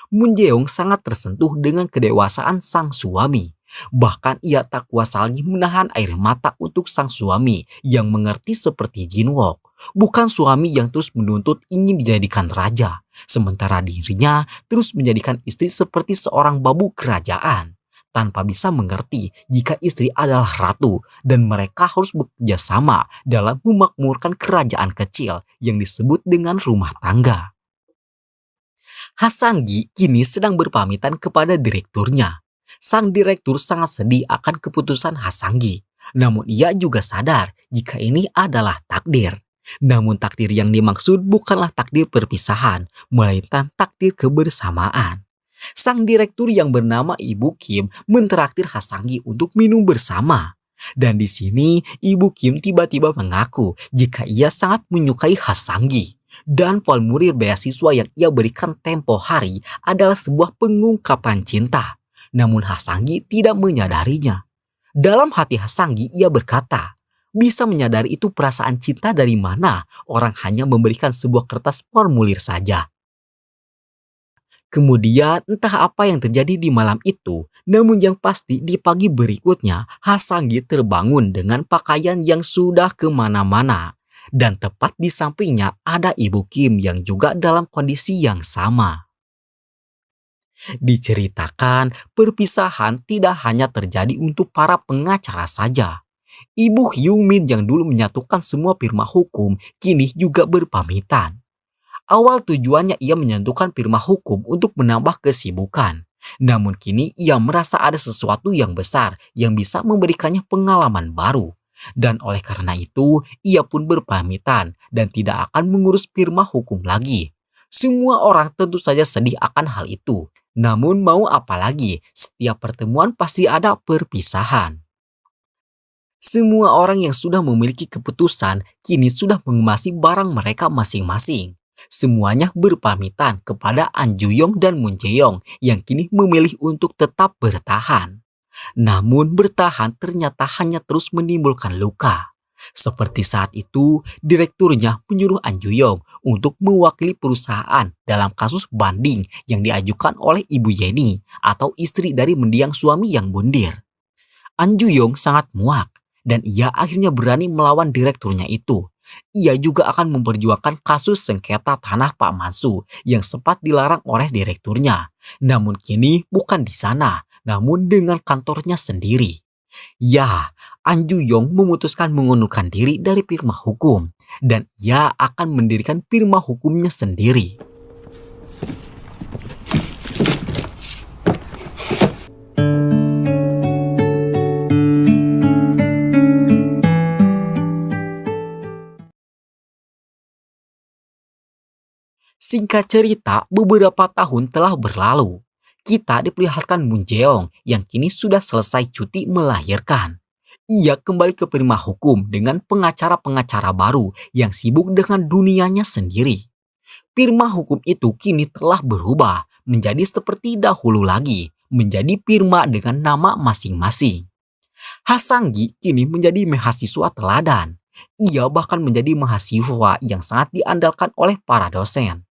Moon Jae-yong sangat tersentuh dengan kedewasaan sang suami. Bahkan ia tak kuasa lagi menahan air mata untuk sang suami yang mengerti seperti Jin-wook. Bukan suami yang terus menuntut ingin dijadikan raja, sementara dirinya terus menjadikan istri seperti seorang babu kerajaan. Tanpa bisa mengerti jika istri adalah ratu dan mereka harus bekerja sama dalam memakmurkan kerajaan kecil yang disebut dengan rumah tangga. Hasanggi kini sedang berpamitan kepada direkturnya. Sang direktur sangat sedih akan keputusan Hasanggi. Namun ia juga sadar jika ini adalah takdir. Namun takdir yang dimaksud bukanlah takdir perpisahan, melainkan takdir kebersamaan. Sang direktur yang bernama Ibu Kim mentraktir Hasanggi untuk minum bersama. Dan di sini Ibu Kim tiba-tiba mengaku jika ia sangat menyukai Hasanggi. Dan formulir beasiswa yang ia berikan tempo hari adalah sebuah pengungkapan cinta. Namun Hasanggi tidak menyadarinya. Dalam hati Hasanggi ia berkata, bisa menyadari itu perasaan cinta dari mana? Orang hanya memberikan sebuah kertas formulir saja. Kemudian entah apa yang terjadi di malam itu, namun yang pasti di pagi berikutnya Hasanggi terbangun dengan pakaian yang sudah kemana-mana. Dan tepat di sampingnya ada Ibu Kim yang juga dalam kondisi yang sama. Diceritakan perpisahan tidak hanya terjadi untuk para pengacara saja. Ibu Hyung Min yang dulu menyatukan semua firma hukum kini juga berpamitan. Awal tujuannya ia menyatukan firma hukum untuk menambah kesibukan. Namun kini ia merasa ada sesuatu yang besar yang bisa memberikannya pengalaman baru. Dan oleh karena itu, ia pun berpamitan dan tidak akan mengurus firma hukum lagi. Semua orang tentu saja sedih akan hal itu. Namun mau apa lagi, setiap pertemuan pasti ada perpisahan. Semua orang yang sudah memiliki keputusan kini sudah mengemasi barang mereka masing-masing. Semuanya berpamitan kepada An Ju-yong dan Moon Jae-yong yang kini memilih untuk tetap bertahan. Namun bertahan ternyata hanya terus menimbulkan luka. Seperti saat itu, direkturnya menyuruh An Ju-yong untuk mewakili perusahaan dalam kasus banding yang diajukan oleh Ibu Yeni atau istri dari mendiang suami yang bundir. An Ju-yong sangat muak dan ia akhirnya berani melawan direkturnya itu. Ia juga akan memperjuangkan kasus sengketa tanah Pak Mansu yang sempat dilarang oleh direkturnya. Namun kini bukan di sana, namun dengan kantornya sendiri. Ya, An Ju-yong memutuskan mengundurkan diri dari firma hukum dan ia akan mendirikan firma hukumnya sendiri. Singkat cerita, beberapa tahun telah berlalu. Kita diperlihatkan Moon Jae-yong yang kini sudah selesai cuti melahirkan. Ia kembali ke firma hukum dengan pengacara-pengacara baru yang sibuk dengan dunianya sendiri. Firma hukum itu kini telah berubah menjadi seperti dahulu lagi, menjadi firma dengan nama masing-masing. Hasanggi kini menjadi mahasiswa teladan. Ia bahkan menjadi mahasiswa yang sangat diandalkan oleh para dosen.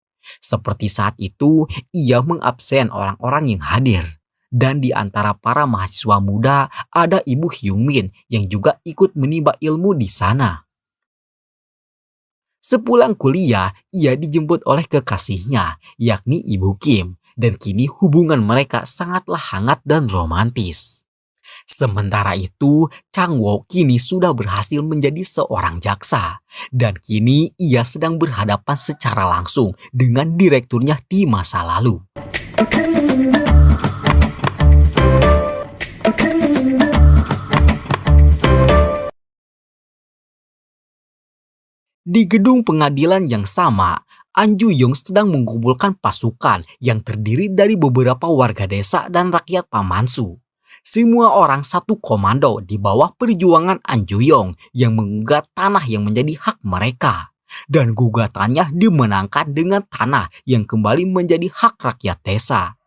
Seperti saat itu, ia mengabsen orang-orang yang hadir. Dan di antara para mahasiswa muda, ada Ibu Hyung Min yang juga ikut menimba ilmu di sana. Sepulang kuliah, ia dijemput oleh kekasihnya, yakni Ibu Kim. Dan kini hubungan mereka sangatlah hangat dan romantis. Sementara itu, Chang Wo kini sudah berhasil menjadi seorang jaksa. Dan kini ia sedang berhadapan secara langsung dengan direkturnya di masa lalu. Di gedung pengadilan yang sama, An Ju-yong sedang mengumpulkan pasukan yang terdiri dari beberapa warga desa dan rakyat Pamansu. Semua orang satu komando di bawah perjuangan An Ju-yong yang menggugat tanah yang menjadi hak mereka. Dan gugatannya dimenangkan dengan tanah yang kembali menjadi hak rakyat desa.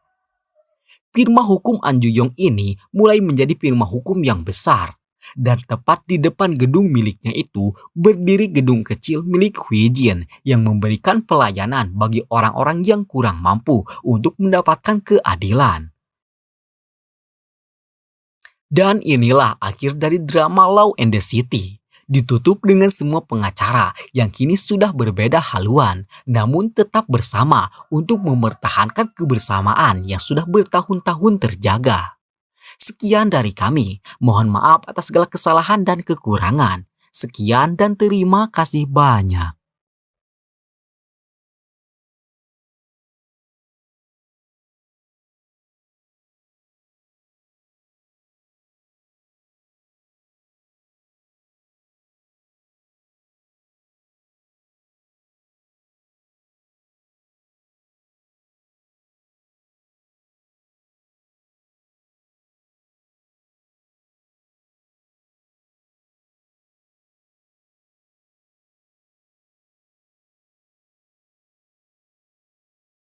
Firma hukum An Ju-yong ini mulai menjadi firma hukum yang besar. Dan tepat di depan gedung miliknya itu berdiri gedung kecil milik Hui Jin yang memberikan pelayanan bagi orang-orang yang kurang mampu untuk mendapatkan keadilan. Dan inilah akhir dari drama Law and the City. Ditutup dengan semua pengacara yang kini sudah berbeda haluan, namun tetap bersama untuk mempertahankan kebersamaan yang sudah bertahun-tahun terjaga. Sekian dari kami, mohon maaf atas segala kesalahan dan kekurangan. Sekian dan terima kasih banyak.